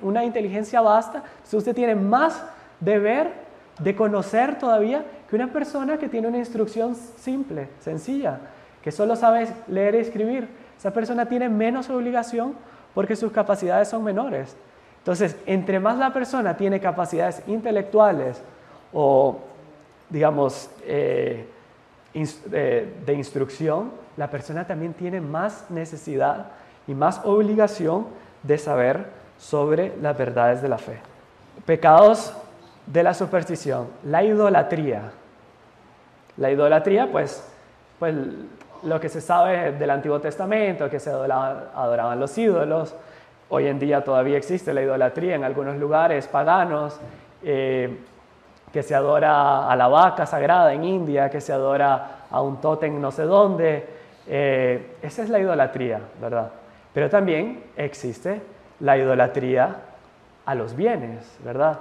una inteligencia vasta, entonces usted tiene más deber de conocer todavía que una persona que tiene una instrucción simple, sencilla, que solo sabe leer y escribir. Esa persona tiene menos obligación porque sus capacidades son menores. Entonces, entre más la persona tiene capacidades intelectuales o, digamos, de instrucción, la persona también tiene más necesidad y más obligación de saber sobre las verdades de la fe. Pecados de la superstición, la idolatría. La idolatría, pues lo que se sabe del Antiguo Testamento, que se adoraban los ídolos. Hoy en día todavía existe la idolatría en algunos lugares paganos, que se adora a la vaca sagrada en India, que se adora a un tótem no sé dónde. Esa es la idolatría, ¿verdad? Pero también existe la idolatría a los bienes, ¿verdad?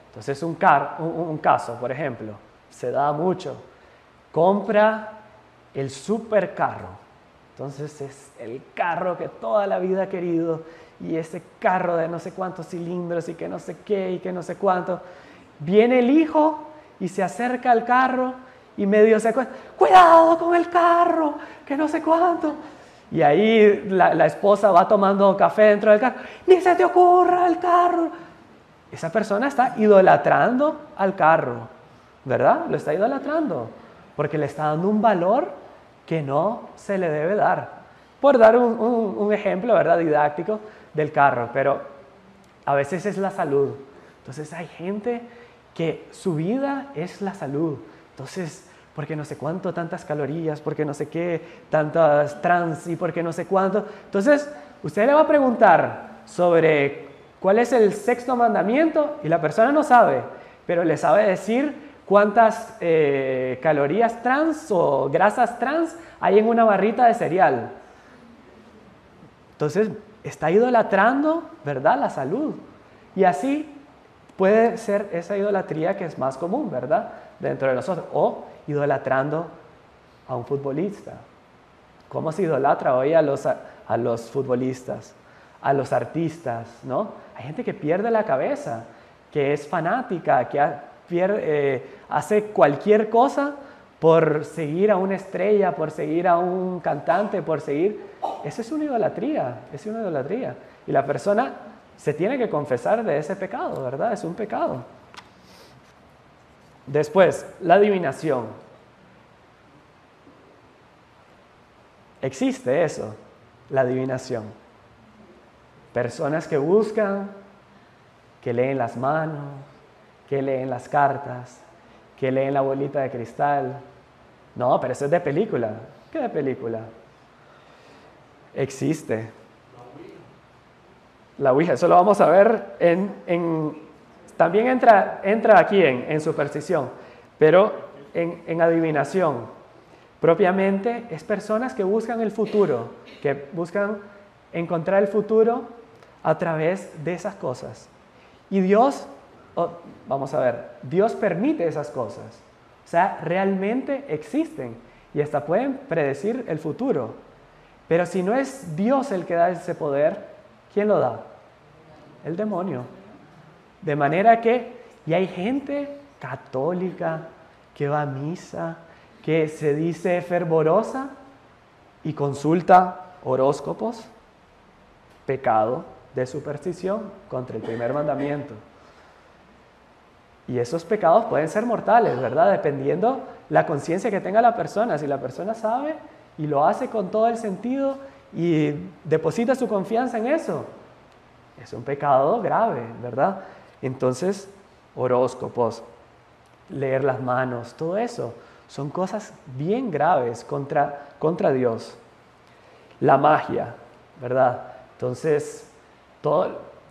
Entonces un caso, por ejemplo, se da mucho. Compra el supercarro, Entonces es el carro que toda la vida ha querido y ese carro de no sé cuántos cilindros y que no sé qué y que no sé cuánto. Viene el hijo y se acerca al carro y medio se cuenta, cuidado con el carro, que no sé cuánto. Y ahí la esposa va tomando café dentro del carro, ni se te ocurra el carro. Esa persona está idolatrando al carro, ¿verdad? Lo está idolatrando porque le está dando un valor que no se le debe dar. Por dar un ejemplo, ¿verdad? Didáctico del carro, pero a veces es la salud. Entonces hay gente que su vida es la salud. Entonces, porque no sé cuánto, tantas calorías, porque no sé qué, tantas trans y porque no sé cuánto. Entonces, usted le va a preguntar sobre cuál es el sexto mandamiento y la persona no sabe, pero le sabe decir cuántas calorías trans o grasas trans hay en una barrita de cereal. Entonces, está idolatrando, ¿verdad?, la salud. Y así puede ser esa idolatría que es más común, ¿verdad?, dentro de nosotros. O idolatrando a un futbolista. ¿Cómo se idolatra hoy a los futbolistas, a los artistas, ¿no? Hay gente que pierde la cabeza, que es fanática, que hace cualquier cosa por seguir a una estrella, por seguir a un cantante, por seguir... Eso es una idolatría, es una idolatría. Y la persona se tiene que confesar de ese pecado, ¿verdad? Es un pecado. Después, la adivinación. Existe eso, la adivinación. Personas que buscan, que leen las manos, que leen las cartas, que leen la bolita de cristal. No, pero eso es de película. ¿Qué de película? Existe. La Ouija, eso lo vamos a ver también entra aquí en superstición, pero en adivinación. Propiamente es personas que buscan el futuro, que buscan encontrar el futuro a través de esas cosas. Y Dios, vamos a ver, Dios permite esas cosas. O sea, realmente existen y hasta pueden predecir el futuro. Pero si no es Dios el que da ese poder, ¿quién lo da? El demonio. De manera que, y hay gente católica que va a misa, que se dice fervorosa y consulta horóscopos, pecado de superstición contra el primer mandamiento. Y esos pecados pueden ser mortales, ¿verdad? Dependiendo la conciencia que tenga la persona. Si la persona sabe y lo hace con todo el sentido y deposita su confianza en eso, es un pecado grave, ¿verdad? Entonces, horóscopos, leer las manos, todo eso son cosas bien graves contra Dios. La magia, ¿verdad? Entonces,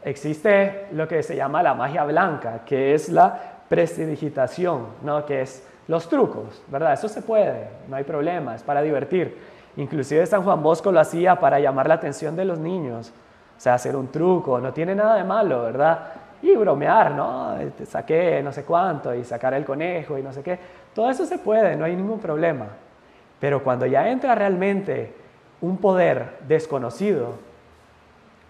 existe lo que se llama la magia blanca, que es la prestidigitación, ¿no? Que es los trucos, ¿verdad? Eso se puede, no hay problema, es para divertir. Inclusive San Juan Bosco lo hacía para llamar la atención de los niños. O sea, hacer un truco, no tiene nada de malo, ¿verdad? Y bromear, ¿no? Te saqué no sé cuánto y sacar el conejo y no sé qué. Todo eso se puede, no hay ningún problema. Pero cuando ya entra realmente un poder desconocido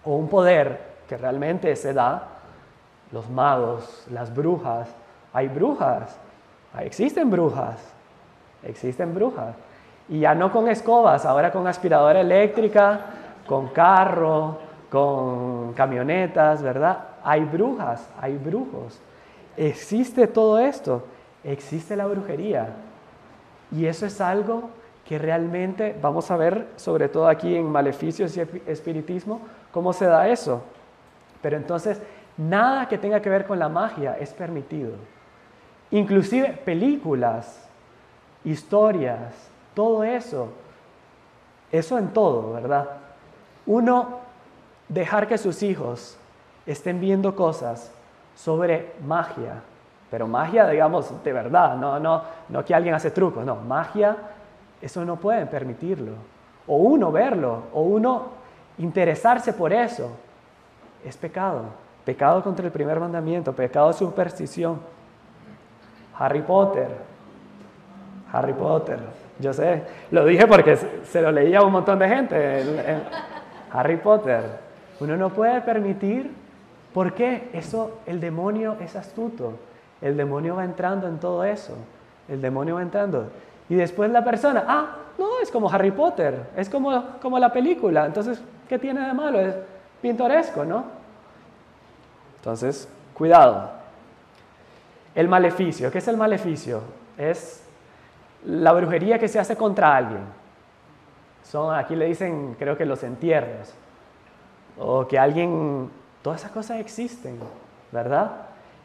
o un poder que realmente se da, los magos, las brujas, hay brujas, existen brujas. Y ya no con escobas, ahora con aspiradora eléctrica, con carro, con camionetas, ¿verdad? Hay brujas, hay brujos. Existe todo esto, existe la brujería. Y eso es algo que realmente vamos a ver, sobre todo aquí en Maleficios y Espiritismo, cómo se da eso. Pero entonces, nada que tenga que ver con la magia es permitido. Inclusive películas, historias, todo eso en todo, ¿verdad? Uno, dejar que sus hijos estén viendo cosas sobre magia, pero magia, digamos, de verdad, no que alguien hace trucos, no, magia, eso no pueden permitirlo. O uno verlo, o uno interesarse por eso, es pecado. Pecado contra el primer mandamiento, pecado de superstición. Harry Potter. Yo sé, lo dije porque se lo leía a un montón de gente en Harry Potter. Uno no puede permitir, ¿por qué? Eso, el demonio es astuto. El demonio va entrando en todo eso. El demonio va entrando. Y después la persona, no, es como Harry Potter, es como la película. Entonces, ¿qué tiene de malo? Es pintoresco, ¿no? Entonces, cuidado. El maleficio, ¿qué es el maleficio? Es la brujería que se hace contra alguien. Aquí le dicen, creo que los entierros. O que alguien, todas esas cosas existen, ¿verdad?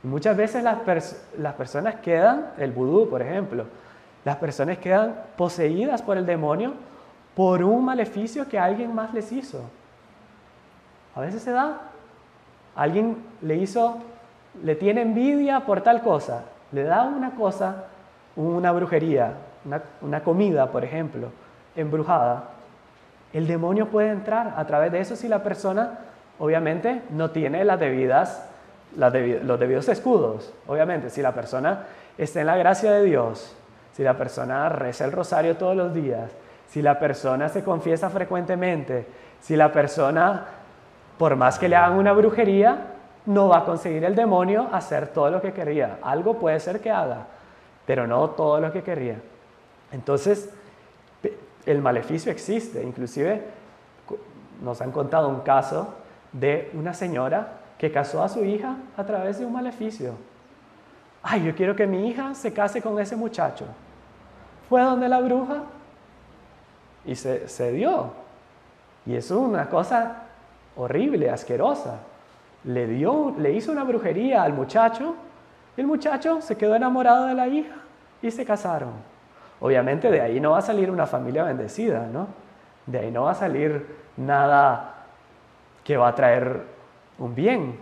Y muchas veces las personas quedan, el vudú, por ejemplo, las personas quedan poseídas por el demonio por un maleficio que alguien más les hizo. A veces se da. Alguien le tiene envidia por tal cosa, le da una cosa, una brujería, una comida, por ejemplo, embrujada. El demonio puede entrar a través de eso si la persona, obviamente, no tiene los debidos escudos. Obviamente, si la persona está en la gracia de Dios, si la persona reza el rosario todos los días, si la persona se confiesa frecuentemente, si la persona, por más que le hagan una brujería, no va a conseguir el demonio hacer todo lo que quería. Algo puede ser que haga, pero no todo lo que quería. Entonces, el maleficio existe. Inclusive, nos han contado un caso de una señora que casó a su hija a través de un maleficio. Yo quiero que mi hija se case con ese muchacho. Fue donde la bruja y se dio. Y es una cosa horrible, asquerosa. Le hizo una brujería al muchacho. El muchacho se quedó enamorado de la hija y se casaron. Obviamente de ahí no va a salir una familia bendecida, ¿no? De ahí no va a salir nada que va a traer un bien.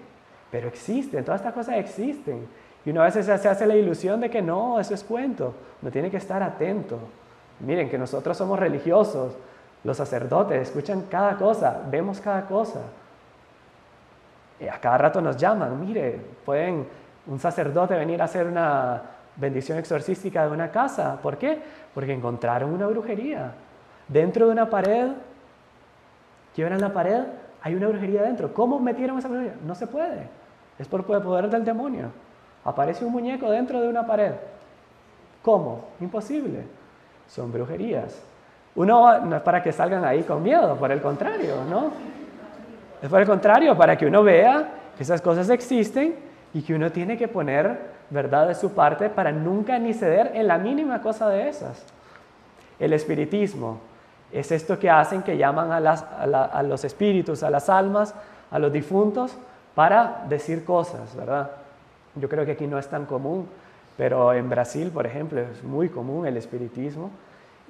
Pero existen, todas estas cosas existen. Y uno a veces se hace la ilusión de que no, eso es cuento. Uno tiene que estar atento. Miren que nosotros somos religiosos. Los sacerdotes escuchan cada cosa, vemos cada cosa. Y a cada rato nos llaman. Mire, pueden un sacerdote venir a hacer una bendición exorcística de una casa. ¿Por qué? Porque encontraron una brujería. Dentro de una pared, quiebran la pared, hay una brujería dentro. ¿Cómo metieron esa brujería? No se puede. Es por el poder del demonio. Aparece un muñeco dentro de una pared. ¿Cómo? Imposible. Son brujerías. Uno no es para que salgan ahí con miedo, por el contrario, ¿no? Es por el contrario, para que uno vea que esas cosas existen y que uno tiene que poner verdad de su parte para nunca ni ceder en la mínima cosa de esas. El espiritismo es esto que hacen, que llaman a los espíritus, a las almas, a los difuntos, para decir cosas, ¿verdad? Yo creo que aquí no es tan común, pero en Brasil, por ejemplo, es muy común el espiritismo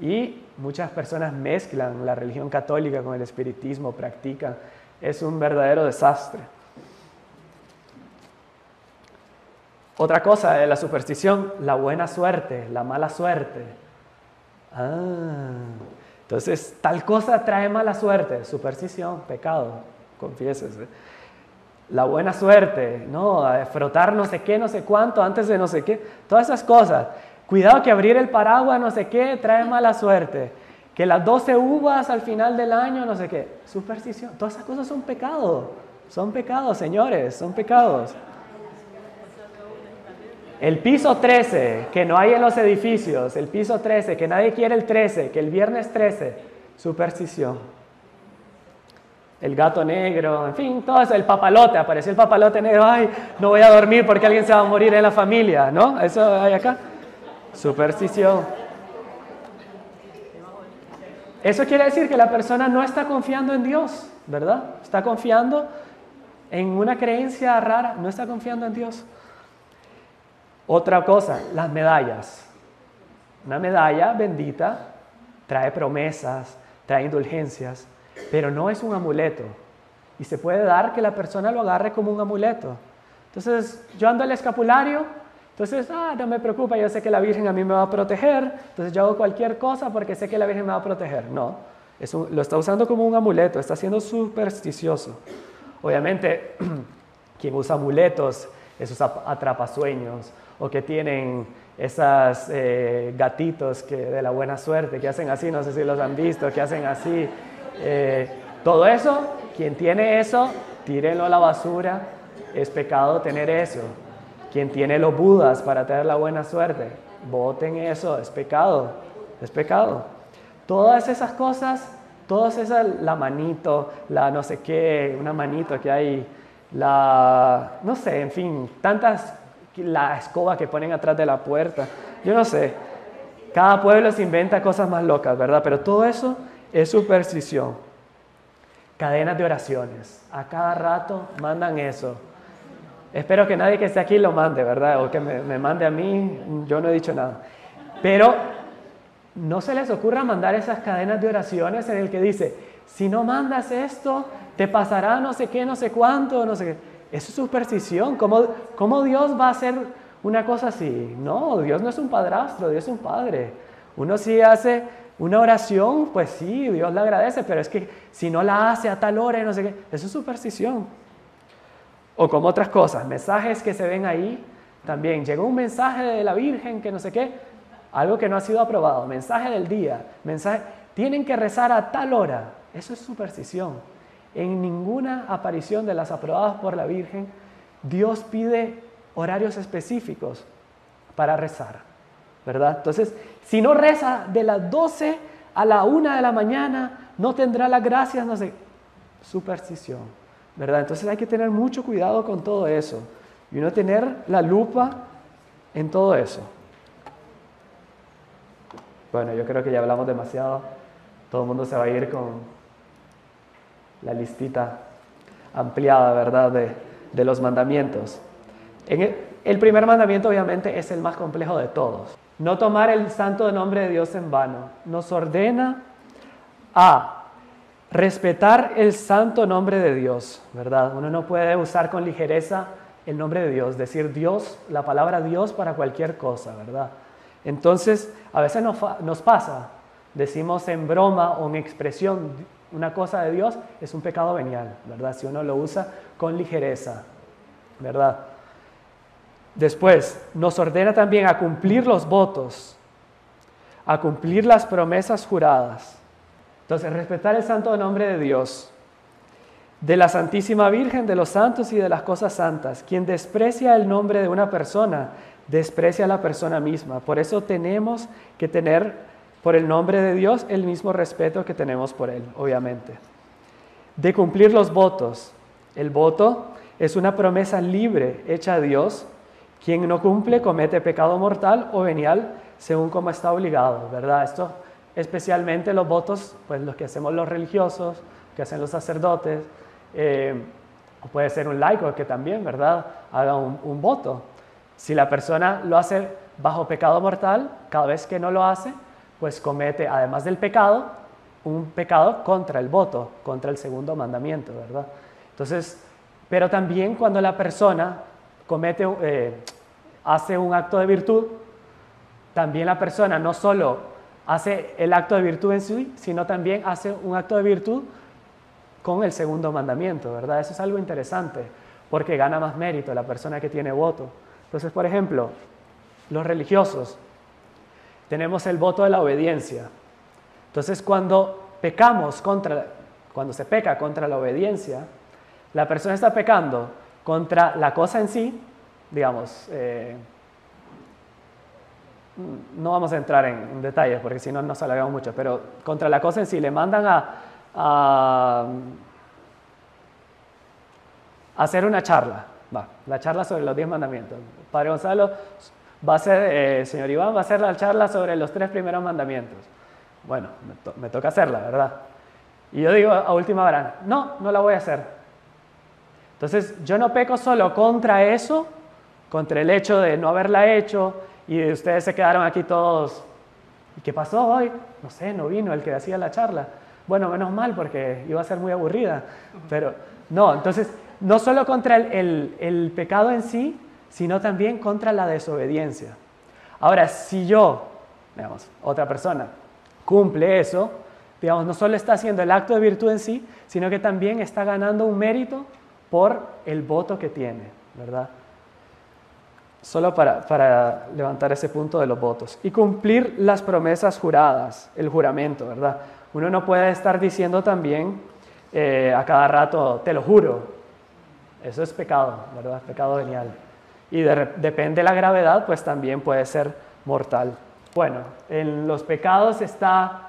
y muchas personas mezclan la religión católica con el espiritismo, practican. Es un verdadero desastre. Otra cosa de la superstición, la buena suerte, la mala suerte. Entonces, tal cosa trae mala suerte, superstición, pecado, confiésese. La buena suerte, ¿no? Frotar no sé qué, no sé cuánto, antes de no sé qué, todas esas cosas. Cuidado que abrir el paraguas, no sé qué, trae mala suerte. Que las 12 uvas al final del año, no sé qué. Superstición, todas esas cosas son pecados, señores, son pecados. El piso 13, que no hay en los edificios, el piso 13, que nadie quiere el 13, que el viernes 13, superstición. El gato negro, en fin, todo eso, el papalote, apareció el papalote negro, no voy a dormir porque alguien se va a morir en la familia, ¿no? Eso hay acá. Superstición. Eso quiere decir que la persona no está confiando en Dios, ¿verdad? Está confiando en una creencia rara, no está confiando en Dios. Otra cosa, las medallas. Una medalla bendita trae promesas, trae indulgencias, pero no es un amuleto. Y se puede dar que la persona lo agarre como un amuleto. Entonces, yo ando al escapulario, entonces, no me preocupa, yo sé que la Virgen a mí me va a proteger, entonces yo hago cualquier cosa porque sé que la Virgen me va a proteger. No, lo está usando como un amuleto, está siendo supersticioso. Obviamente, quien usa amuletos, esos atrapasueños, o que tienen esas gatitos de la buena suerte que hacen así, no sé si los han visto, que hacen así. Todo eso, quien tiene eso, tírenlo a la basura, es pecado tener eso. Quien tiene los budas para tener la buena suerte, boten eso, es pecado, es pecado. Todas esas cosas, la manito, la no sé qué, una manito que hay, no sé, en fin, la escoba que ponen atrás de la puerta, yo no sé. Cada pueblo se inventa cosas más locas, ¿verdad? Pero todo eso es superstición. Cadenas de oraciones, a cada rato mandan eso. Espero que nadie que esté aquí lo mande, ¿verdad? O que me mande a mí, yo no he dicho nada. Pero no se les ocurra mandar esas cadenas de oraciones en el que dice, si no mandas esto, te pasará no sé qué, no sé cuánto, no sé qué. Eso es superstición. ¿Cómo Dios va a hacer una cosa así? No, Dios no es un padrastro, Dios es un padre. Uno sí hace una oración, pues sí, Dios la agradece, pero es que si no la hace a tal hora y no sé qué, eso es superstición. O como otras cosas, mensajes que se ven ahí, también llegó un mensaje de la Virgen que no sé qué, algo que no ha sido aprobado, mensaje del día, tienen que rezar a tal hora, eso es superstición. En ninguna aparición de las aprobadas por la Virgen, Dios pide horarios específicos para rezar, ¿verdad? Entonces, si no reza de las 12 a la 1 de la mañana, no tendrá las gracias, no sé, superstición. ¿Verdad? Entonces hay que tener mucho cuidado con todo eso y uno tener la lupa en todo eso. Bueno, yo creo que ya hablamos demasiado. Todo el mundo se va a ir con la listita ampliada, ¿verdad? De los mandamientos. El primer mandamiento obviamente es el más complejo de todos. No tomar el santo nombre de Dios en vano. Nos ordena a respetar el santo nombre de Dios, ¿verdad? Uno no puede usar con ligereza el nombre de Dios, decir Dios, la palabra Dios para cualquier cosa, ¿verdad? Entonces, a veces nos pasa, decimos en broma o en expresión una cosa de Dios, es un pecado venial, ¿verdad? Si uno lo usa con ligereza, ¿verdad? Después, nos ordena también a cumplir los votos, a cumplir las promesas juradas. Entonces, respetar el santo nombre de Dios, de la Santísima Virgen, de los santos y de las cosas santas. Quien desprecia el nombre de una persona, desprecia a la persona misma. Por eso tenemos que tener por el nombre de Dios el mismo respeto que tenemos por Él, obviamente. De cumplir los votos. El voto es una promesa libre hecha a Dios. Quien no cumple comete pecado mortal o venial según como está obligado, ¿verdad? Esto especialmente los votos, pues los que hacemos los religiosos, que hacen los sacerdotes, o puede ser un laico que también, ¿verdad?, haga un voto. Si la persona lo hace bajo pecado mortal, cada vez que no lo hace, pues comete, además del pecado, un pecado contra el voto, contra el segundo mandamiento, ¿verdad? Entonces, pero también cuando la persona hace un acto de virtud, también la persona no solo hace el acto de virtud en sí, sino también hace un acto de virtud con el segundo mandamiento, ¿verdad? Eso es algo interesante, porque gana más mérito la persona que tiene voto. Entonces, por ejemplo, los religiosos, tenemos el voto de la obediencia. Entonces, cuando se peca contra la obediencia, la persona está pecando contra la cosa en sí, digamos, no vamos a entrar en detalles porque si no nos alargamos mucho, pero contra la cosa en sí le mandan a hacer una charla, la charla sobre los 10 mandamientos. Padre Gonzalo va a ser, señor Iván va a hacer la charla sobre los 3 primeros mandamientos. Bueno, me toca hacerla, ¿verdad? Y yo digo a última hora, no la voy a hacer. Entonces yo no peco solo contra eso, contra el hecho de no haberla hecho, y ustedes se quedaron aquí todos, ¿y qué pasó hoy? No sé, no vino el que hacía la charla. Bueno, menos mal porque iba a ser muy aburrida, pero no, entonces no solo contra el pecado en sí, sino también contra la desobediencia. Ahora, si otra persona, cumple eso, no solo está haciendo el acto de virtud en sí, sino que también está ganando un mérito por el voto que tiene, ¿verdad? solo para levantar ese punto de los votos. Y cumplir las promesas juradas, el juramento, ¿verdad? Uno no puede estar diciendo también a cada rato, te lo juro. Eso es pecado, ¿verdad? Pecado venial. Y depende de la gravedad, pues también puede ser mortal. Bueno, en los pecados está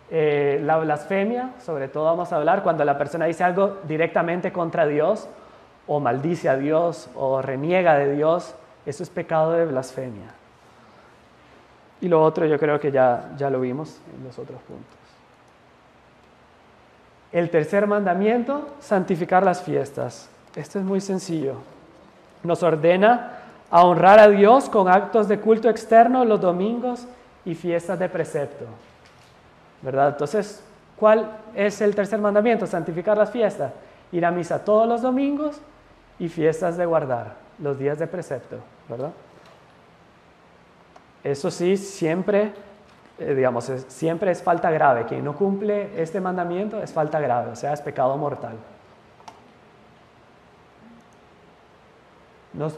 la blasfemia, sobre todo vamos a hablar cuando la persona dice algo directamente contra Dios, o maldice a Dios, o reniega de Dios. Eso es pecado de blasfemia. Y lo otro yo creo que ya lo vimos en los otros puntos. El tercer mandamiento, santificar las fiestas. Esto es muy sencillo. Nos ordena a honrar a Dios con actos de culto externo los domingos y fiestas de precepto, ¿verdad? Entonces, ¿cuál es el tercer mandamiento? Santificar las fiestas. Ir a misa todos los domingos y fiestas de guardar, los días de precepto, ¿verdad? Eso sí, siempre es falta grave. Quien no cumple este mandamiento es falta grave, o sea, es pecado mortal. Nos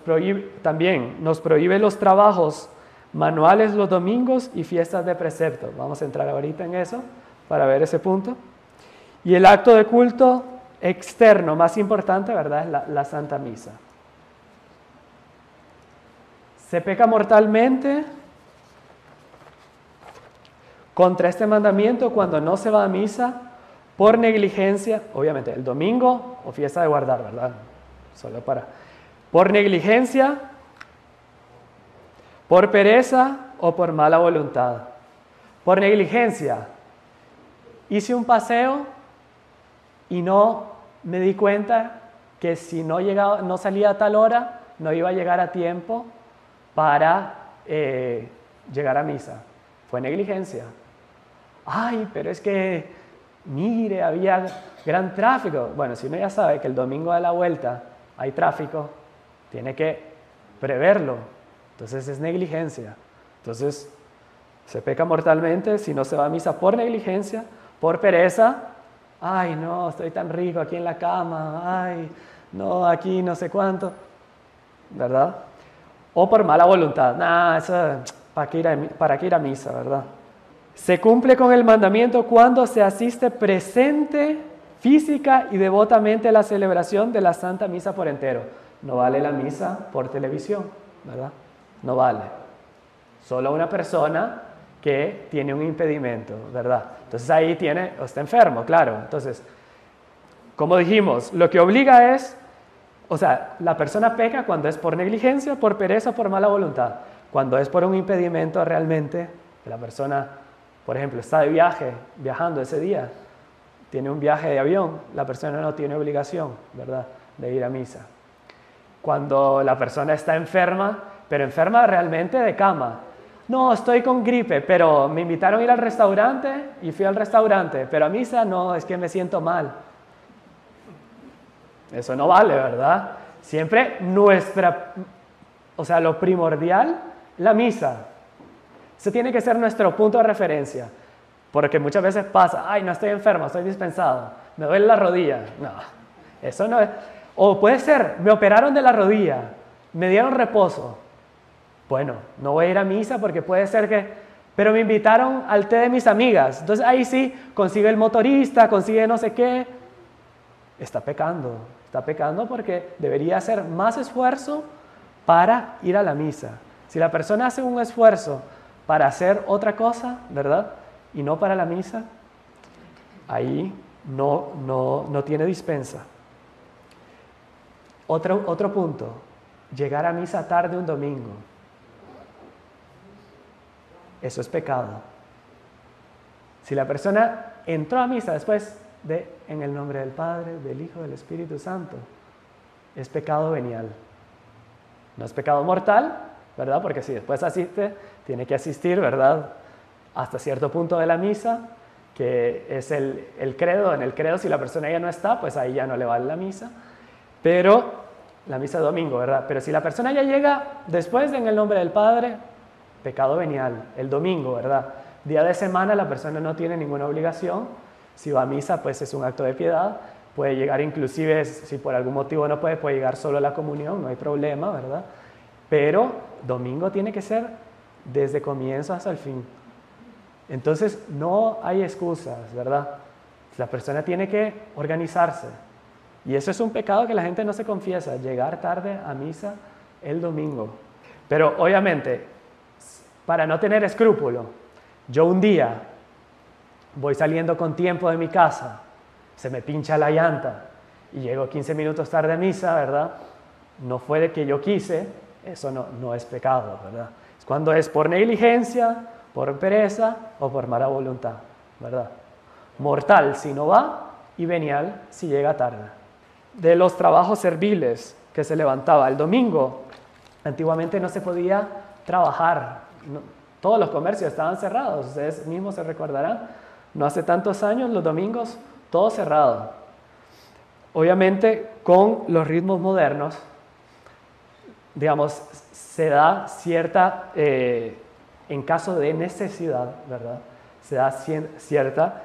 prohíbe los trabajos manuales los domingos y fiestas de precepto. Vamos a entrar ahorita en eso para ver ese punto. Y el acto de culto externo más importante, ¿verdad?, es la Santa Misa. Se peca mortalmente contra este mandamiento cuando no se va a misa por negligencia, obviamente el domingo o fiesta de guardar, ¿verdad? Por negligencia, por pereza o por mala voluntad. Por negligencia, hice un paseo y no me di cuenta que si no salía a tal hora, no iba a llegar a tiempo para llegar a misa. Fue negligencia. Ay, pero es que, mire, había gran tráfico. Bueno, si uno ya sabe que el domingo de la vuelta hay tráfico, tiene que preverlo. Entonces es negligencia. Entonces se peca mortalmente si no se va a misa por negligencia, por pereza. Ay, no, estoy tan rico aquí en la cama. Ay, no, aquí no sé cuánto. ¿Verdad? O por mala voluntad. Nah, eso para qué ir a misa, ¿verdad? Se cumple con el mandamiento cuando se asiste presente, física y devotamente a la celebración de la Santa Misa por entero. No vale la misa por televisión, ¿verdad? No vale. Solo una persona que tiene un impedimento, ¿verdad? Entonces ahí está enfermo, claro. Entonces, como dijimos, lo que obliga es, la persona peca cuando es por negligencia, por pereza, por mala voluntad. Cuando es por un impedimento realmente, la persona, por ejemplo, está de viajando ese día, tiene un viaje de avión, la persona no tiene obligación, ¿verdad?, de ir a misa. Cuando la persona está enferma, pero enferma realmente de cama. No, estoy con gripe, pero me invitaron a ir al restaurante y fui al restaurante, pero a misa no, es que me siento mal. Eso no vale, ¿verdad? Siempre lo primordial, la misa. Ese tiene que ser nuestro punto de referencia, porque muchas veces pasa, ay, no estoy enfermo, estoy dispensado, me duele la rodilla. No, eso no es. O puede ser, me operaron de la rodilla, me dieron reposo. Bueno, no voy a ir a misa porque puede ser que... Pero me invitaron al té de mis amigas. Entonces ahí sí, consigue el motorista, consigue no sé qué. Está pecando porque debería hacer más esfuerzo para ir a la misa. Si la persona hace un esfuerzo para hacer otra cosa, ¿verdad?, y no para la misa, ahí no tiene dispensa. Otro punto, llegar a misa tarde un domingo. Eso es pecado. Si la persona entró a misa después de en el nombre del Padre, del Hijo, del Espíritu Santo, es pecado venial. No es pecado mortal, ¿verdad? Porque si después asiste, tiene que asistir, ¿verdad?, hasta cierto punto de la misa, que es el credo. En el credo, si la persona ya no está, pues ahí ya no le vale la misa. Pero la misa de domingo, ¿verdad? Pero si la persona ya llega después de en el nombre del Padre, pecado venial, el domingo, ¿verdad? Día de semana la persona no tiene ninguna obligación. Si va a misa, pues es un acto de piedad. Puede llegar inclusive, si por algún motivo no puede llegar solo a la comunión, no hay problema, ¿verdad? pero domingo tiene que ser desde comienzo hasta el fin. Entonces no hay excusas, ¿verdad? La persona tiene que organizarse. Y eso es un pecado que la gente no se confiesa, llegar tarde a misa el domingo. Pero obviamente, para no tener escrúpulo, yo un día voy saliendo con tiempo de mi casa, se me pincha la llanta y llego 15 minutos tarde a misa, ¿verdad? No fue de que yo quise, eso no es pecado, ¿verdad? Es cuando es por negligencia, por pereza o por mala voluntad, ¿verdad? Mortal si no va y venial si llega tarde. De los trabajos serviles que se levantaba el domingo, antiguamente no se podía trabajar, todos los comercios estaban cerrados, ustedes mismos se recordarán, no hace tantos años, los domingos, todo cerrado. Obviamente, con los ritmos modernos, digamos, se da cierta, en caso de necesidad, ¿verdad? Se da cierta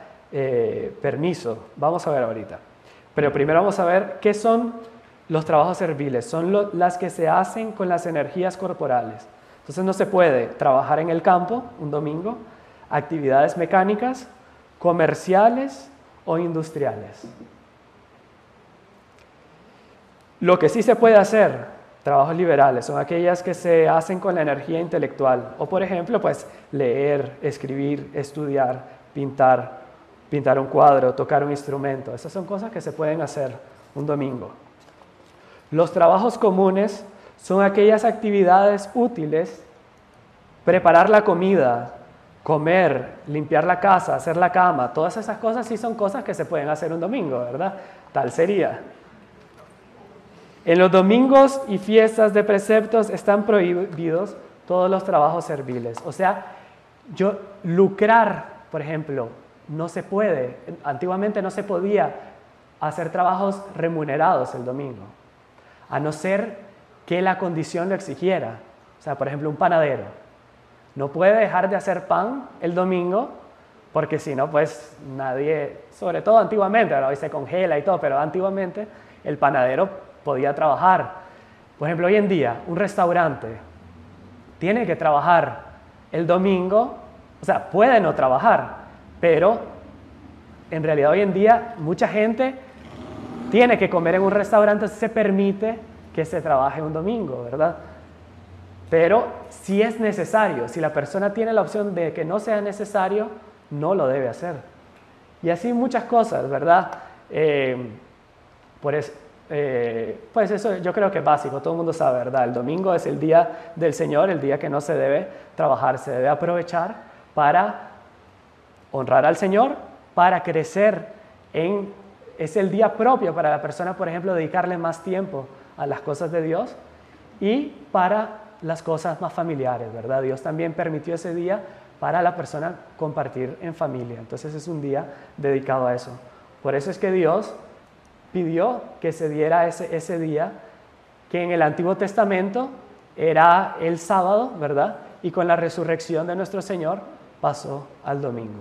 permiso. Vamos a ver ahorita. Pero primero vamos a ver qué son los trabajos serviles. Son las que se hacen con las energías corporales. Entonces no se puede trabajar en el campo un domingo, actividades mecánicas, comerciales o industriales. Lo que sí se puede hacer, trabajos liberales, son aquellas que se hacen con la energía intelectual. O por ejemplo, pues leer, escribir, estudiar, pintar un cuadro, tocar un instrumento. Esas son cosas que se pueden hacer un domingo. Los trabajos comunes son aquellas actividades útiles, preparar la comida, comer, limpiar la casa, hacer la cama, todas esas cosas sí son cosas que se pueden hacer un domingo, ¿verdad? Tal sería. En los domingos y fiestas de preceptos están prohibidos todos los trabajos serviles. O sea, lucrar, por ejemplo, no se puede. Antiguamente no se podía hacer trabajos remunerados el domingo, a no ser que la condición lo exigiera. O sea, por ejemplo, un panadero no puede dejar de hacer pan el domingo porque si no, pues nadie, sobre todo antiguamente, ahora hoy se congela y todo, pero antiguamente el panadero podía trabajar. Por ejemplo, hoy en día, un restaurante tiene que trabajar el domingo, o sea, puede no trabajar, pero en realidad hoy en día mucha gente tiene que comer en un restaurante, se permite que se trabaje un domingo, ¿verdad? Pero si es necesario, si la persona tiene la opción de que no sea necesario, no lo debe hacer. Y así muchas cosas, ¿verdad? Pues eso yo creo que es básico, todo el mundo sabe, ¿verdad? El domingo es el día del Señor, el día que no se debe trabajar, se debe aprovechar para honrar al Señor, para crecer es el día propio para la persona, por ejemplo, dedicarle más tiempo a las cosas de Dios y para las cosas más familiares, ¿verdad? Dios también permitió ese día para la persona compartir en familia. Entonces es un día dedicado a eso. Por eso es que Dios pidió que se diera ese día, que en el Antiguo Testamento era el sábado, ¿verdad? Y con la resurrección de nuestro Señor pasó al domingo.